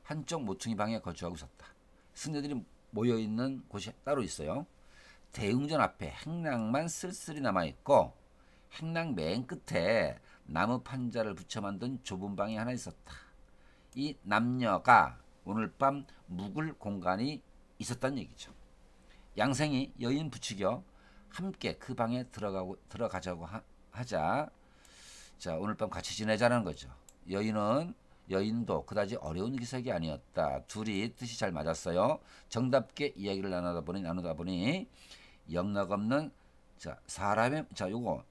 한쪽 모퉁이 방에 거주하고 있었다. 승려들이 모여있는 곳이 따로 있어요. 대웅전 앞에 행랑만 쓸쓸히 남아있고 행랑 맨 끝에 나무 판자를 붙여 만든 좁은 방이 하나 있었다. 이 남녀가 오늘 밤 묵을 공간이 있었다는 얘기죠. 양생이 여인 부추겨 함께 그 방에 들어가자고 하자. 자, 오늘 밤 같이 지내자는 거죠. 여인도 그다지 어려운 기색이 아니었다. 둘이 뜻이 잘 맞았어요. 정답게 이야기를 나누다 보니 영락없는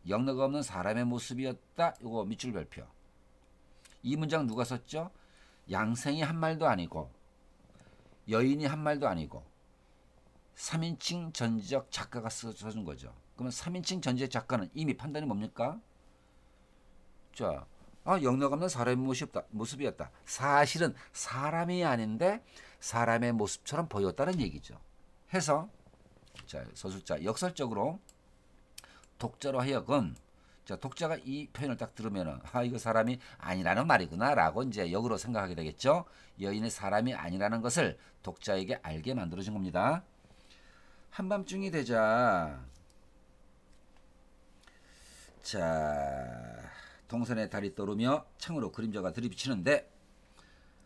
영락 없는 사람의 모습이었다. 요거 밑줄 별표. 이 문장 누가 썼죠? 양생이 한 말도 아니고 여인이 한 말도 아니고 3인칭 전지적 작가가 써준 거죠. 그러면 3인칭 전지적 작가는 이미 판단이 뭡니까? 자, 영락 없는 사람의 모습이었다. 사실은 사람이 아닌데 사람의 모습처럼 보였다는 얘기죠. 해서 자, 서술자 역설적으로 독자로 하여금 자, 독자가 이 표현을 딱 들으면은 이거 사람이 아니라는 말이구나라고 이제 역으로 생각하게 되겠죠. 여인의 사람이 아니라는 것을 독자에게 알게 만들어준 겁니다. 한밤중이 되자 자, 동선에 달이 떠오르며 창으로 그림자가 들이비치는데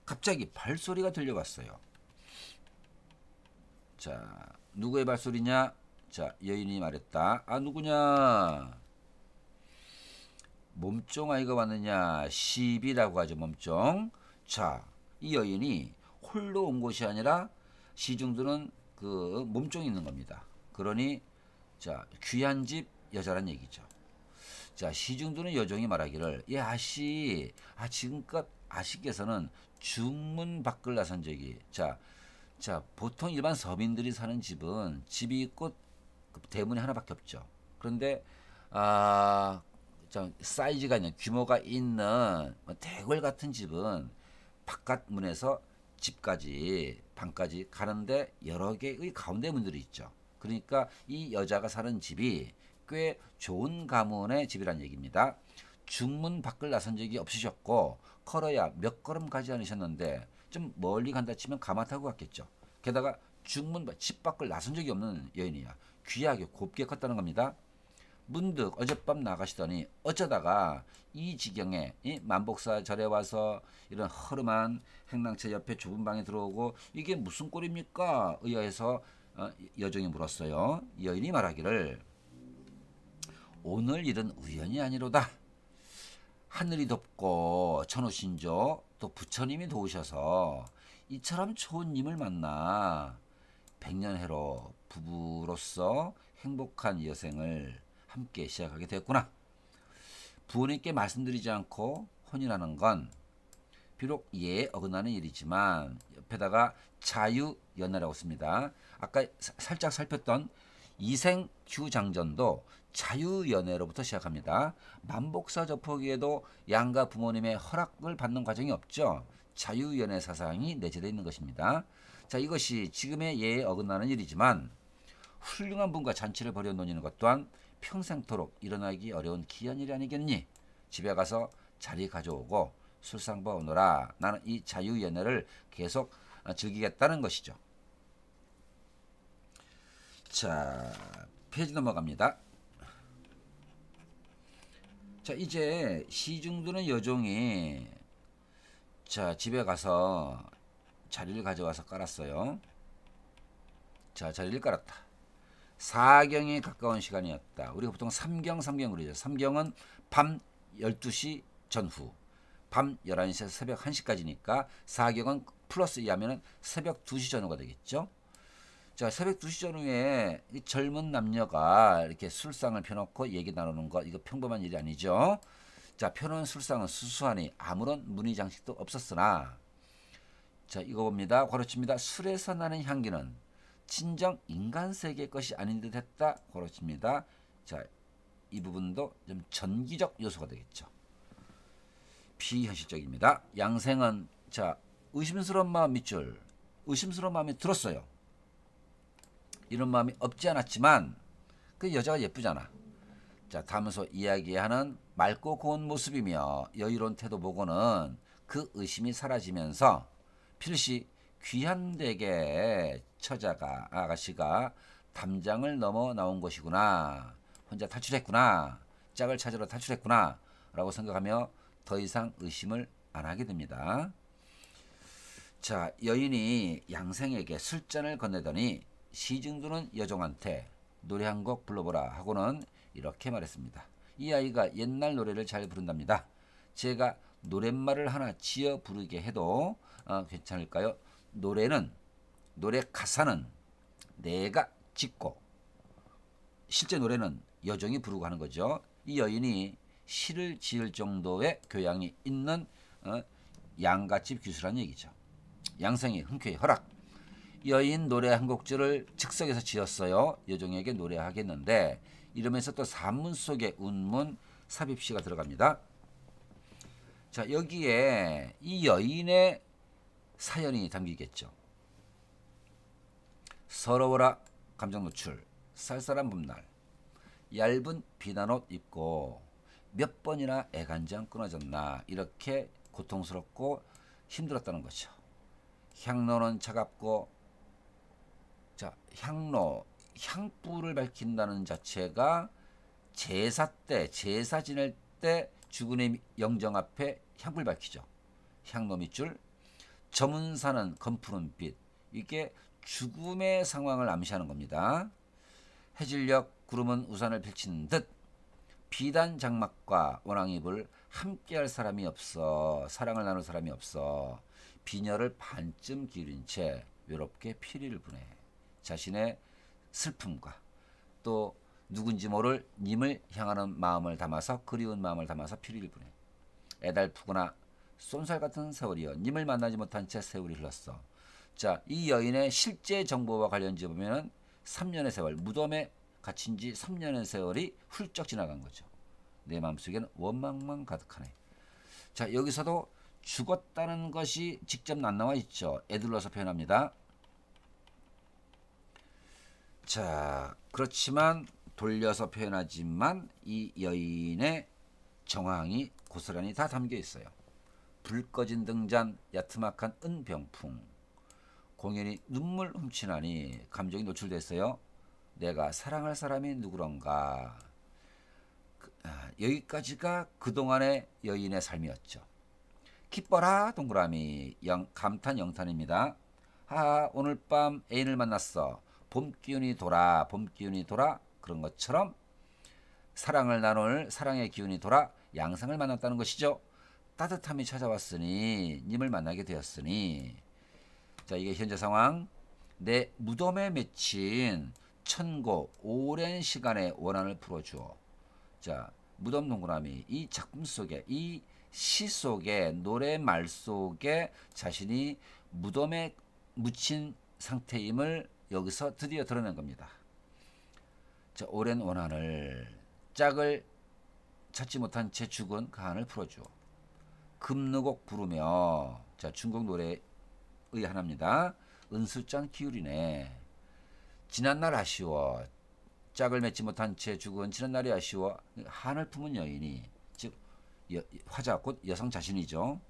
갑자기 발소리가 들려왔어요. 자, 누구의 발소리냐? 자, 여인이 말했다. 누구냐? 몸종 아이가 왔느냐? 시비라고 하죠. 몸종. 자, 이 여인이 홀로 온 것이 아니라 시중들은 그 몸종이 있는 겁니다. 그러니 자, 귀한 집 여자란 얘기죠. 자, 시중들은 여종이 말하기를 아씨, 지금껏 아씨께서는 중문 밖을 나선 적이 자, 보통 일반 서민들이 사는 집은 집이 있고 대문이 하나밖에 없죠. 그런데 사이즈가 있는 규모가 있는 대궐 같은 집은 바깥 문에서 집까지 방까지 가는데 여러 개의 가운데 문들이 있죠. 그러니까 이 여자가 사는 집이 꽤 좋은 가문의 집이란 얘기입니다. 중문 밖을 나선 적이 없으셨고 걸어야 몇 걸음 가지 않으셨는데 좀 멀리 간다 치면 가마 타고 갔겠죠. 게다가 집 밖을 나선 적이 없는 여인이야. 귀하게 곱게 컸다는 겁니다. 문득 어젯밤 나가시더니 어쩌다가 이 지경에 만복사 절에 와서 이런 허름한 행랑채 옆에 좁은 방에 들어오고 이게 무슨 꼴입니까? 의아해서 여종이 물었어요. 여인이 말하기를 오늘 일은 우연이 아니로다. 하늘이 덥고 천우신조 또 부처님이 도우셔서 이처럼 좋은 님을 만나 백년해로 부부로서 행복한 여생을 함께 시작하게 되었구나. 부모님께 말씀드리지 않고 혼인하는 건 비록 예에 어긋나는 일이지만 옆에다가 자유연애라고 씁니다. 아까 살짝 살폈던 이생휴장전도 자유연애로부터 시작합니다. 만복사 접하기에도 양가 부모님의 허락을 받는 과정이 없죠. 자유연애 사상이 내재되어 있는 것입니다. 자, 이것이 지금의 예에 어긋나는 일이지만 훌륭한 분과 잔치를 벌여 놓는 것 또한 평생토록 일어나기 어려운 귀한 일이 아니겠니? 집에 가서 자리 가져오고 술상바 오너라. 나는 이 자유연애를 계속 즐기겠다는 것이죠. 자, 페이지 넘어갑니다. 자, 이제 시중드는 여종이 자, 집에 가서 자리를 가져와서 깔았어요. 자, 자리를 깔았다. 사경에 가까운 시간이었다. 우리가 보통 삼경 그러죠. 삼경은 밤 12시 전후, 밤 11시에서 새벽 1시까지니까 사경은 플러스 2하면 새벽 2시 전후가 되겠죠. 자, 새벽 2시 전후에 이 젊은 남녀가 이렇게 술상을 펴놓고 얘기 나누는 것, 이거 평범한 일이 아니죠. 자, 펴놓은 술상은 수수하니 아무런 문의 장식도 없었으나, 자, 이거 봅니다. 괄호칩니다. 술에서 나는 향기는 진정 인간 세계의 것이 아닌 듯 했다. 괄호칩니다. 자, 이 부분도 좀 전기적 요소가 되겠죠. 비현실적입니다. 양생은 자, 의심스러운 마음 밑줄, 의심스러운 마음이 들었어요. 이런 마음이 없지 않았지만 그 여자가 예쁘잖아. 자, 다면서 이야기하는 맑고 고운 모습이며 여유로운 태도 보고는 그 의심이 사라지면서 필시 귀한 댁의 처자가 아가씨가 담장을 넘어 나온 것이구나. 혼자 탈출했구나. 짝을 찾으러 탈출했구나. 라고 생각하며 더 이상 의심을 안 하게 됩니다. 자, 여인이 양생에게 술잔을 건네더니 시중드는 여종한테 노래 한 곡 불러보라 하고는 이렇게 말했습니다. 이 아이가 옛날 노래를 잘 부른답니다. 제가 노랫말을 하나 지어 부르게 해도 괜찮을까요? 노래 가사는 내가 짓고 실제 노래는 여종이 부르고 하는 거죠. 이 여인이 시를 지을 정도의 교양이 있는 양갓집 귀수라는 얘기죠. 양생이 흔쾌히 허락. 여인 노래 한 곡줄을 즉석에서 지었어요. 여종에게 노래하겠는데 이러면서 또 산문 속에 운문 삽입시가 들어갑니다. 자, 여기에 이 여인의 사연이 담기겠죠. 서러워라 감정 노출, 쌀쌀한 봄날, 얇은 비단옷 입고 몇 번이나 애간장 끊어졌나 이렇게 고통스럽고 힘들었다는 거죠. 향로는 차갑고, 자, 향불을 밝힌다는 자체가 제사 지낼 때 죽은의 영정 앞에 향불 밝히죠. 향로 밑줄, 저문 사는 검푸른 빛, 이게 죽음의 상황을 암시하는 겁니다. 해질녘 구름은 우산을 펼친 듯 비단 장막과 원앙잎을 함께할 사람이 없어, 사랑을 나눌 사람이 없어 비녀를 반쯤 기울인 채 외롭게 피리를 보내 자신의 슬픔과 또 누군지 모를 님을 향하는 마음을 담아서, 그리운 마음을 담아서 피리를 보내. 애달프구나 쏜살 같은 세월이여 님을 만나지 못한 채 세월이 흘렀어. 자, 이 여인의 실제 정보와 관련지 보면은 3년의 세월, 무덤에 갇힌 지 3년의 세월이 훌쩍 지나간 거죠. 내 마음속에는 원망만 가득하네. 자, 여기서도 죽었다는 것이 직접 안 나와 있죠. 애둘러서 표현합니다. 자, 그렇지만 돌려서 표현하지만 이 여인의 정황이 고스란히 다 담겨 있어요. 불 꺼진 등잔, 야트막한 은병풍, 공연히 눈물 훔치나니 감정이 노출됐어요. 내가 사랑할 사람이 누구런가. 여기까지가 그동안의 여인의 삶이었죠. 기뻐라 동그라미, 감탄 영탄입니다. 오늘 밤 애인을 만났어. 봄 기운이 돌아, 봄 기운이 돌아. 그런 것처럼 사랑을 나눌 사랑의 기운이 돌아 양상을 만났다는 것이죠. 따뜻함이 찾아왔으니 님을 만나게 되었으니. 자, 이게 현재 상황. 내 무덤에 맺힌 천고 오랜 시간의 원한을 풀어주어. 자, 무덤 동그라미, 이 작품 속에, 이 시 속에, 노래말 속에 자신이 무덤에 묻힌 상태임을 여기서 드디어 드러낸 겁니다. 자, 오랜 원한을, 짝을 찾지 못한 채 죽은 그 한을 풀어주어. 금누곡 부르며 자, 중국 노래의 하나입니다. 은수잔 기울이네. 지난날 아쉬워. 짝을 맺지 못한 채 죽은 지난날이 아쉬워. 한을 품은 여인이, 즉 화자 곧 여성 자신이죠.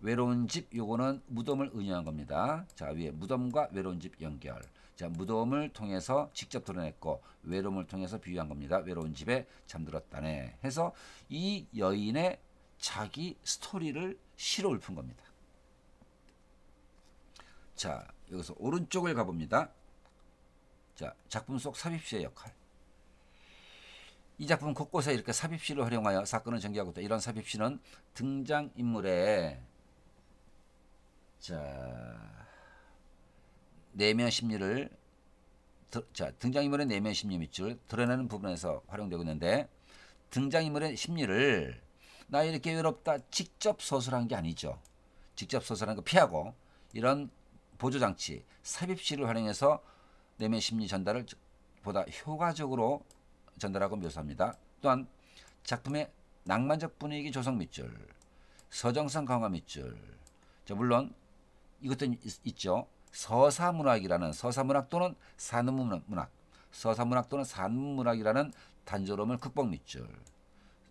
외로운 집, 요거는 무덤을 의미한 겁니다. 자, 위에 무덤과 외로운 집 연결. 자, 무덤을 통해서 직접 드러냈고 외로움을 통해서 비유한 겁니다. 외로운 집에 잠들었다네 해서 이 여인의 자기 스토리를 시로 읊은 겁니다. 자, 여기서 오른쪽을 가봅니다. 자, 작품 속 삽입시의 역할. 이 작품 곳곳에 이렇게 삽입시를 활용하여 사건을 전개하고 있다. 이런 삽입시는 등장인물의 내면 심리를 등장인물의 내면 심리 밑줄 드러내는 부분에서 활용되고 있는데, 등장인물의 심리를 나 이렇게 외롭다 직접 서술한 게 아니죠. 직접 서술한 거 피하고 이런 보조장치 삽입시를 활용해서 내면 심리 전달을 보다 효과적으로 전달하고 묘사합니다. 또한 작품의 낭만적 분위기 조성 밑줄, 서정성 강화 밑줄. 자, 물론 이것도 있죠. 서사문학이라는 서사문학 또는 산문문학, 서사문학 또는 산문문학이라는 단조로움을 극복 밑줄.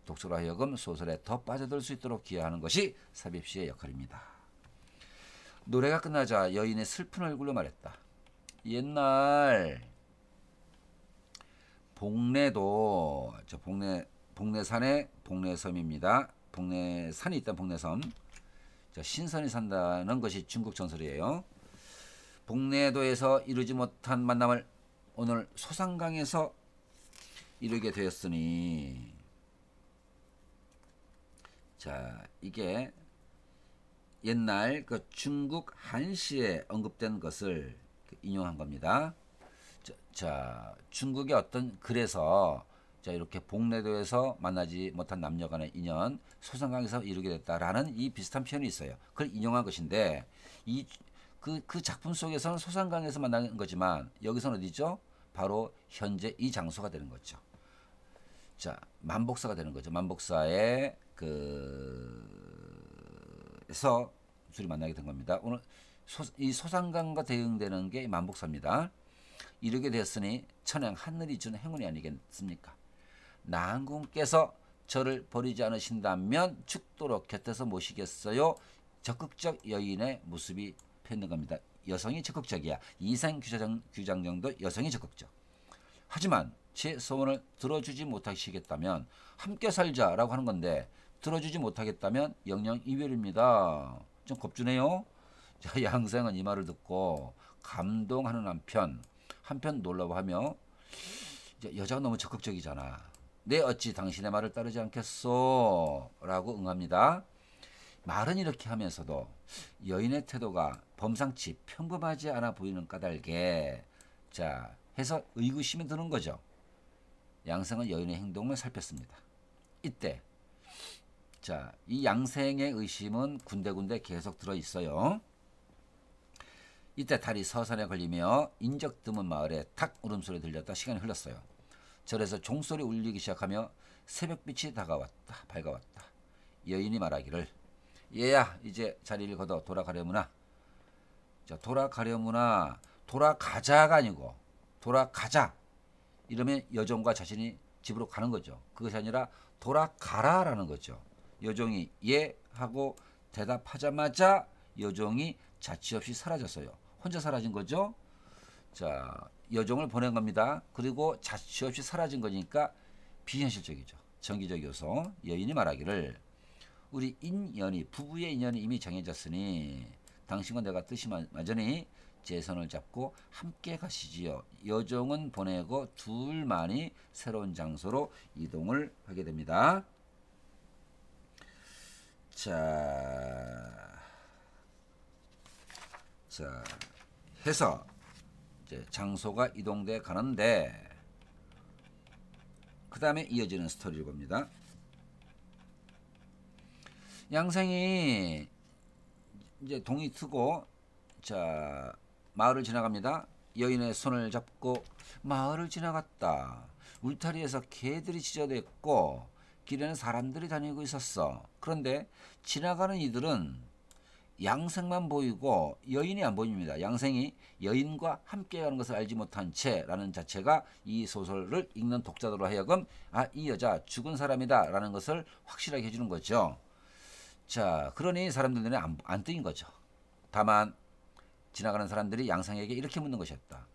독서로 하여금 소설에 더 빠져들 수 있도록 기여하는 것이 삽입시의 역할입니다. 노래가 끝나자 여인의 슬픈 얼굴로 말했다. 옛날 복내도, 복내산의 복내섬입니다. 복내산이 있던 복내섬. 자, 신선이 산다는 것이 중국 전설이에요. 복내도에서 이루지 못한 만남을 오늘 소산강에서 이루게 되었으니, 자, 이게 옛날 그 중국 한시에 언급된 것을 인용한 겁니다. 자, 중국의 어떤 글에서 자, 이렇게 복내도에서 만나지 못한 남녀 간의 인연 소산강에서 이루게 됐다라는 이 비슷한 표현이 있어요. 그걸 인용한 것인데, 그 작품 속에서는 소산강에서 만난 거지만 여기서는 어디죠? 바로 현재 이 장소가 되는 거죠. 자, 만복사가 되는 거죠. 만복사의 에서 둘이 만나게 된 겁니다. 오늘 이 소산강과 대응되는 게 만복사입니다. 이르게 되었으니 천행 하늘이 준 행운이 아니겠습니까? 나한궁께서 저를 버리지 않으신다면 죽도록 곁에서 모시겠어요. 적극적 여인의 모습이 표현된 겁니다. 여성이 적극적이야. 이생 규장정도 여성이 적극적. 하지만 제 소원을 들어주지 못하시겠다면 함께 살자라고 하는 건데, 들어주지 못하겠다면 영영 이별입니다. 좀 겁주네요. 자, 양생은 이 말을 듣고 감동하는 한편 놀라워하며, 여자가 너무 적극적이잖아. 내 어찌 당신의 말을 따르지 않겠소? 라고 응합니다. 말은 이렇게 하면서도 여인의 태도가 범상치 평범하지 않아 보이는 까닭에, 자, 해서 의구심이 드는 거죠. 양생은 여인의 행동을 살폈습니다. 이때, 자, 이 양생의 의심은 군데군데 계속 들어 있어요. 이때 달이 서산에 걸리며 인적 드문 마을에 탁 울음소리 들렸다. 시간이 흘렀어요. 절에서 종소리 울리기 시작하며 새벽빛이 밝아왔다. 여인이 말하기를, 얘야, 이제 자리를 걷어 돌아가려무나. 자, 돌아가려무나, 돌아가자가 아니고 돌아가자. 이러면 여종과 자신이 집으로 가는 거죠. 그것이 아니라 돌아가라라는 거죠. 여종이 예 하고 대답하자마자 여종이 자취 없이 사라졌어요. 혼자 사라진 거죠. 자, 여종을 보낸 겁니다. 그리고 자취 없이 사라진 거니까 비현실적이죠. 정기적 요소. 여인이 말하기를, 우리 인연이, 부부의 인연이 이미 정해졌으니 당신과 내가 뜻이 맞으니 제 손을 잡고 함께 가시지요. 여종은 보내고 둘만이 새로운 장소로 이동을 하게 됩니다. 자, 해서 이제 장소가 이동돼 가는데, 그 다음에 이어지는 스토리를 봅니다. 양생이 이제 동이 트고, 자, 마을을 지나갑니다. 여인의 손을 잡고 마을을 지나갔다. 울타리에서 개들이 찢어댔고 길에는 사람들이 다니고 있었어. 그런데 지나가는 이들은 양생만 보이고 여인이 안 보입니다. 양생이 여인과 함께 가는 것을 알지 못한 채라는 자체가 이 소설을 읽는 독자들로 하여금 이 여자 죽은 사람이다 라는 것을 확실하게 해주는 거죠. 자, 그러니 사람들 눈에 안 뜨인 거죠. 다만 지나가는 사람들이 양생에게 이렇게 묻는 것이었다.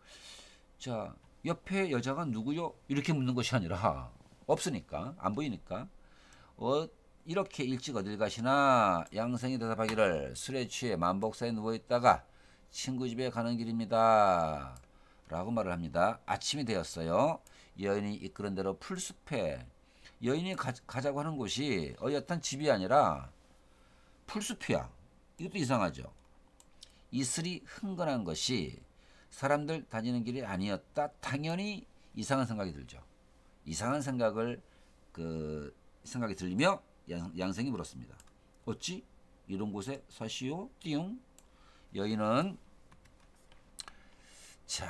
자, 옆에 여자가 누구요? 이렇게 묻는 것이 아니라 없으니까, 안 보이니까 이렇게 일찍 어딜 가시나? 양생이 대답하기를 술에 취해 만복사에 누워있다가 친구 집에 가는 길입니다 라고 말을 합니다. 아침이 되었어요. 여인이 이끄는 대로 풀숲에, 여인이 가자고 하는 곳이 어엿한 집이 아니라 풀숲이야. 이것도 이상하죠. 이슬이 흥건한 것이 사람들 다니는 길이 아니었다. 당연히 이상한 생각이 들죠. 이상한 생각이 들리며 양생이 물었습니다. 어찌 이런 곳에 사시오? 띠용. 여인은 자,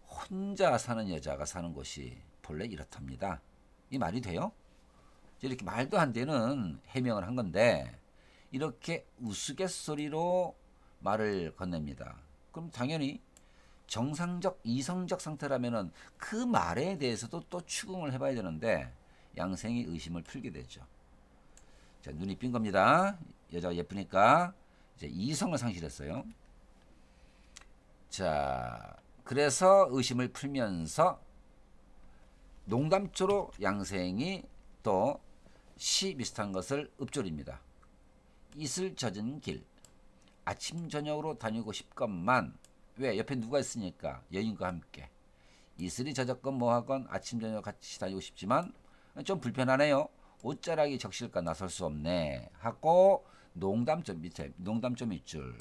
혼자 사는 여자가 사는 곳이 본래 이렇답니다. 이 말이 돼요? 이렇게 말도 안 되는 해명을 한 건데 이렇게 우스갯소리로 말을 건넵니다. 그럼 당연히 정상적 이성적 상태라면은 그 말에 대해서도 또 추궁을 해봐야 되는데 양생이 의심을 풀게 되죠. 자, 눈이 삔 겁니다. 여자가 예쁘니까 이제 이성을 상실했어요. 자, 그래서 의심을 풀면서 농담조로 양생이 또 시 비슷한 것을 읊조립니다. 이슬 젖은 길, 아침 저녁으로 다니고 싶건만, 왜? 옆에 누가 있으니까 여인과 함께. 이슬이 젖었건 뭐하건 아침 저녁 같이 다니고 싶지만 좀 불편하네요. 옷자락이 적실까 나설 수 없네 하고 농담점 밑에 농담점 밑줄.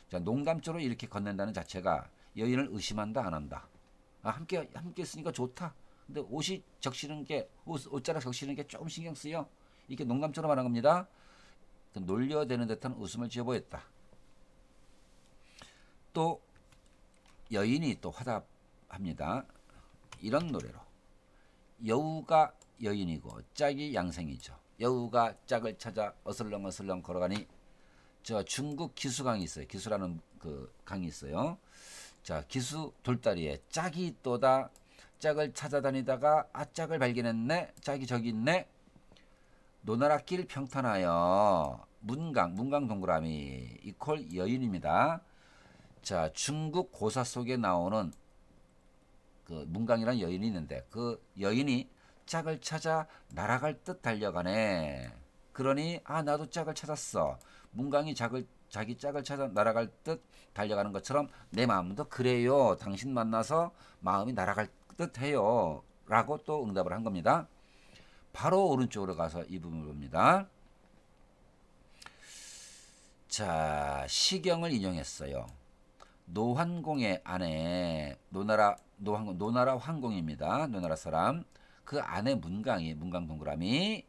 자, 농담조로 이렇게 건넨다는 자체가 여인을 의심한다 안 한다. 함께 있으니까 좋다. 근데 옷이 적시는 게 옷자락 적시는 게 조금 신경 쓰여. 이렇게 농담처럼 말한 겁니다. 놀려대는 듯한 웃음을 지어 보였다. 또 여인이 또 화답합니다. 이런 노래로. 여우가 여인이고 짝이 양생이죠. 여우가 짝을 찾아 어슬렁어슬렁 걸어가니 저 중국 기수강이 있어요. 기수라는 그 강이 있어요. 자, 기수 돌다리에 짝이 또다 짝을 찾아다니다가 짝을 발견했네. 짝이 저기 있네. 노나라길 평탄하여 문강 동그라미 이퀄 여인입니다. 자, 중국 고사 속에 나오는 그 문강이라는 여인이 있는데 그 여인이 짝을 찾아 날아갈 듯 달려가네. 그러니 나도 짝을 찾았어. 문강이 자기 짝을 찾아 날아갈 듯 달려가는 것처럼 내 마음도 그래요. 당신 만나서 마음이 날아갈 듯 해요 라고 또 응답을 한 겁니다. 바로 오른쪽으로 가서 이 부분을 봅니다. 자, 시경을 인용했어요. 노환공의 아내, 노나라 환공입니다. 노나라 사람. 그 아내 문강 동그라미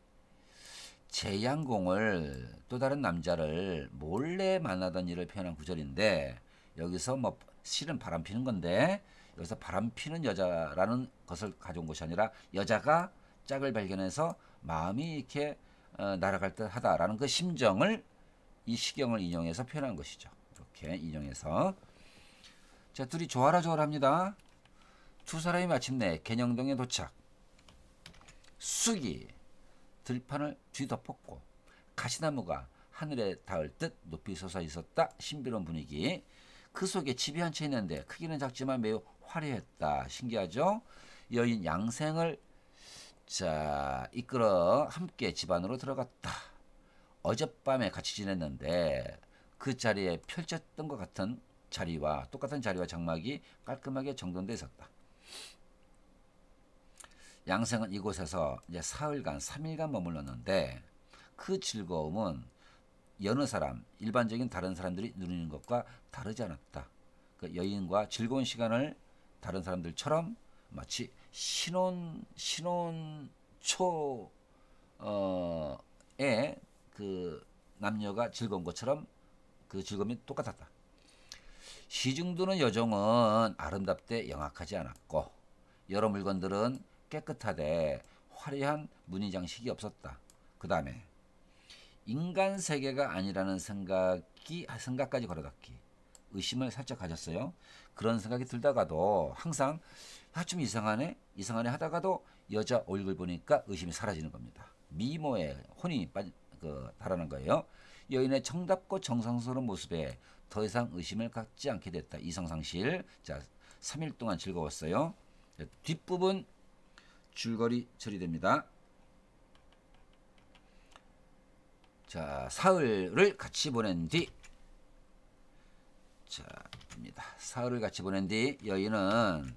제양공을 또 다른 남자를 몰래 만나던 일을 표현한 구절인데 여기서 뭐 실은 바람 피는 건데 여기서 바람 피는 여자라는 것을 가져온 것이 아니라 여자가 짝을 발견해서 마음이 이렇게 날아갈 듯 하다라는 그 심정을 이 시경을 인용해서 표현한 것이죠. 이렇게 인용해서 자, 둘이 좋아라 합니다. 두 사람이 마침내 gen영동에 도착. 쑥이 들판을 뒤덮었고 가시나무가 하늘에 닿을 듯 높이 솟아 있었다. 신비로운 분위기. 그 속에 집이 한 채 있는데 크기는 작지만 매우 화려했다. 신기하죠? 여인 양생을 자, 이끌어 함께 집 안으로 들어갔다. 어젯밤에 같이 지냈는데 그 자리에 펼쳤던 것 같은 똑같은 자리와 장막이 깔끔하게 정돈되어 있었다. 양생은 이곳에서 이제 사흘간, 3일간 머물렀는데 그 즐거움은 여느 사람, 일반적인 다른 사람들이 누리는 것과 다르지 않았다. 그 여인과 즐거운 시간을 다른 사람들처럼 마치 신혼초에 그 남녀가 즐거운 것처럼 그 즐거움이 똑같았다. 시중두는 여종은 아름답되 영악하지 않았고 여러 물건들은 깨끗하되 화려한 무늬 장식이 없었다. 그 다음에 인간 세계가 아니라는 생각까지 걸어닿기. 의심을 살짝 가졌어요. 그런 생각이 들다가도 항상 좀 이상하네 하다가도 여자 얼굴 보니까 의심이 사라지는 겁니다. 미모에 혼이 달하는 거예요. 여인의 정답고 정성스러운 모습에 더 이상 의심을 갖지 않게 됐다. 이성상실. 자, 3일 동안 즐거웠어요. 뒷부분 줄거리 처리됩니다. 자, 사흘을 같이 보낸 뒤, 자, 입니다. 사흘을 같이 보낸 뒤 여인은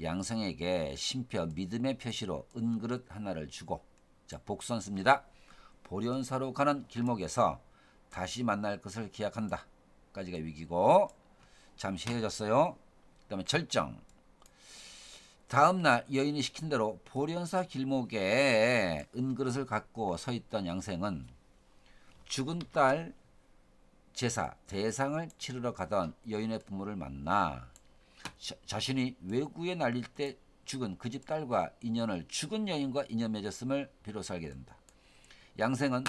양생에게 심표 믿음의 표시로 은그릇 하나를 주고, 자, 복선습니다. 보련사로 가는 길목에서 다시 만날 것을 기약한다. 까지가 위기고, 잠시 헤어졌어요. 그 다음에 절정. 다음날 여인이 시킨 대로 보련사 길목에 은그릇을 갖고 서 있던 양생은 죽은 딸 제사 대상을 치르러 가던 여인의 부모를 만나 자신이 외구에 날릴 때 죽은 그 집 딸과 인연을 죽은 여인과 인연 맺었음을 비로소 알게 된다. 양생은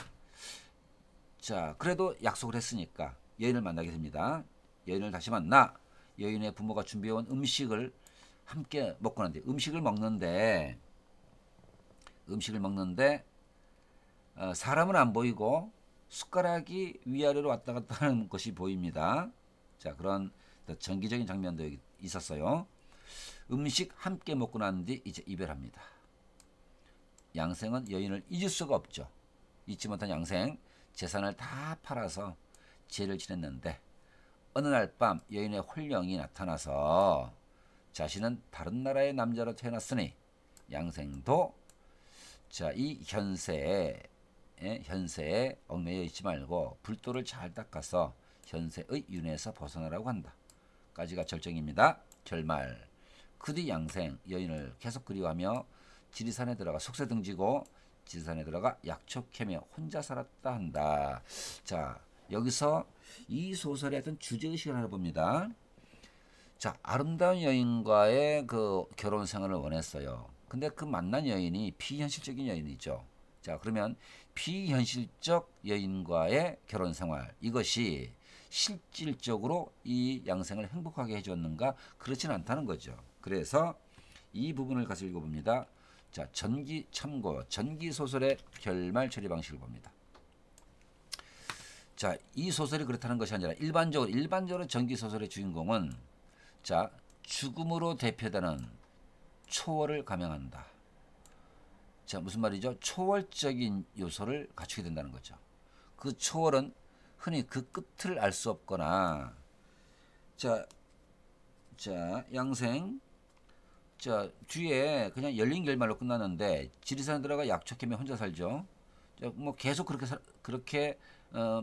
자, 그래도 약속을 했으니까 여인을 만나게 됩니다. 여인을 다시 만나 여인의 부모가 준비해온 음식을 함께 먹고 난뒤 음식을 먹는데 사람은 안 보이고 숟가락이 위아래로 왔다 갔다 하는 것이 보입니다. 자, 그런 전기적인 장면도 여기 있었어요. 음식 함께 먹고 난 뒤 이제 이별합니다. 양생은 여인을 잊을 수가 없죠. 잊지 못한 양생, 재산을 다 팔아서 죄를 지냈는데 어느 날 밤 여인의 혼령이 나타나서 자신은 다른 나라의 남자로 태어났으니 양생도 자, 이 현세에 얽매여 있지 말고 불도를 잘 닦아서 현세의 윤회에서 벗어나라고 한다. 까지가 절정입니다. 결말. 그 뒤 양생 여인을 계속 그리워하며 지리산에 들어가 속세 등지고 지리산에 들어가 약초캐며 혼자 살았다 한다. 자, 여기서 이 소설의 어떤 주제의식을 하나 봅니다. 자, 아름다운 여인과의 그 결혼 생활을 원했어요. 근데 그 만난 여인이 비현실적인 여인이죠. 자, 그러면 비현실적 여인과의 결혼 생활, 이것이 실질적으로 이 양생을 행복하게 해줬는가? 그렇지는 않다는 거죠. 그래서 이 부분을 가서 읽어봅니다. 자, 참고 전기 소설의 결말 처리 방식을 봅니다. 자, 이 소설이 그렇다는 것이 아니라 일반적으로 전기 소설의 주인공은 자, 죽음으로 대표되는 초월을 감행한다. 자, 무슨 말이죠? 초월적인 요소를 갖추게 된다는 거죠. 그 초월은 흔히 그 끝을 알 수 없거나, 자, 양생, 자, 뒤에 그냥 열린 결말로 끝나는데 지리산에 들어가 약초캐며 혼자 살죠. 자, 뭐 계속 그렇게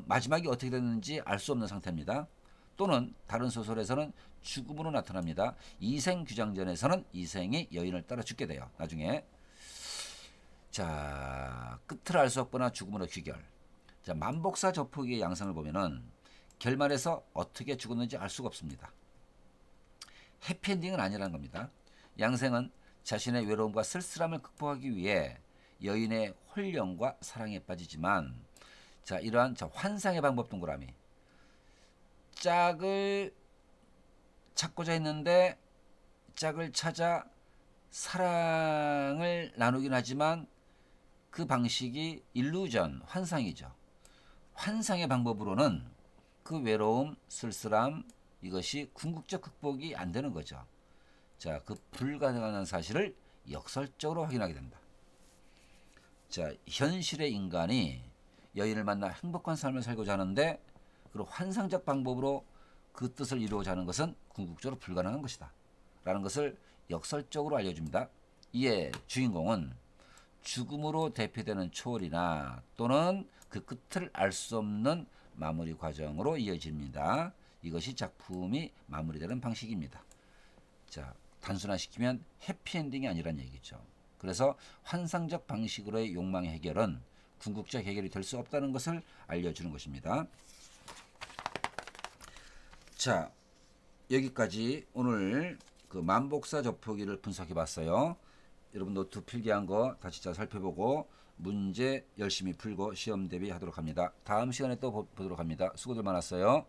마지막이 어떻게 됐는지 알 수 없는 상태입니다. 또는 다른 소설에서는 죽음으로 나타납니다. 이생규장전에서는 이생이 여인을 따라 죽게 돼요. 나중에. 자, 끝을 알 수 없거나 죽음으로 귀결. 자, 만복사 저포기의 양상을 보면은 결말에서 어떻게 죽었는지 알 수가 없습니다. 해피엔딩은 아니라는 겁니다. 양생은 자신의 외로움과 쓸쓸함을 극복하기 위해 여인의 혼령과 사랑에 빠지지만, 자, 이러한 환상의 방법 동그라미. 짝을 찾고자 했는데 짝을 찾아 사랑을 나누긴 하지만 그 방식이 일루전, 환상이죠. 환상의 방법으로는 그 외로움, 쓸쓸함, 이것이 궁극적 극복이 안 되는 거죠. 자, 그 불가능한 사실을 역설적으로 확인하게 된다. 자, 현실의 인간이 여인을 만나 행복한 삶을 살고자 하는데 그리고 환상적 방법으로 그 뜻을 이루고자 하는 것은 궁극적으로 불가능한 것이다 라는 것을 역설적으로 알려줍니다. 이에 주인공은 죽음으로 대표되는 초월이나 또는 그 끝을 알 수 없는 마무리 과정으로 이어집니다. 이것이 작품이 마무리되는 방식입니다. 자, 단순화시키면 해피엔딩이 아니란 얘기죠. 그래서 환상적 방식으로의 욕망의 해결은 궁극적 해결이 될 수 없다는 것을 알려주는 것입니다. 자, 여기까지 오늘 그 만복사 저포기를 분석해 봤어요. 여러분 노트 필기한 거 다시 잘 살펴보고 문제 열심히 풀고 시험 대비하도록 합니다. 다음 시간에 또 보도록 합니다. 수고들 많았어요.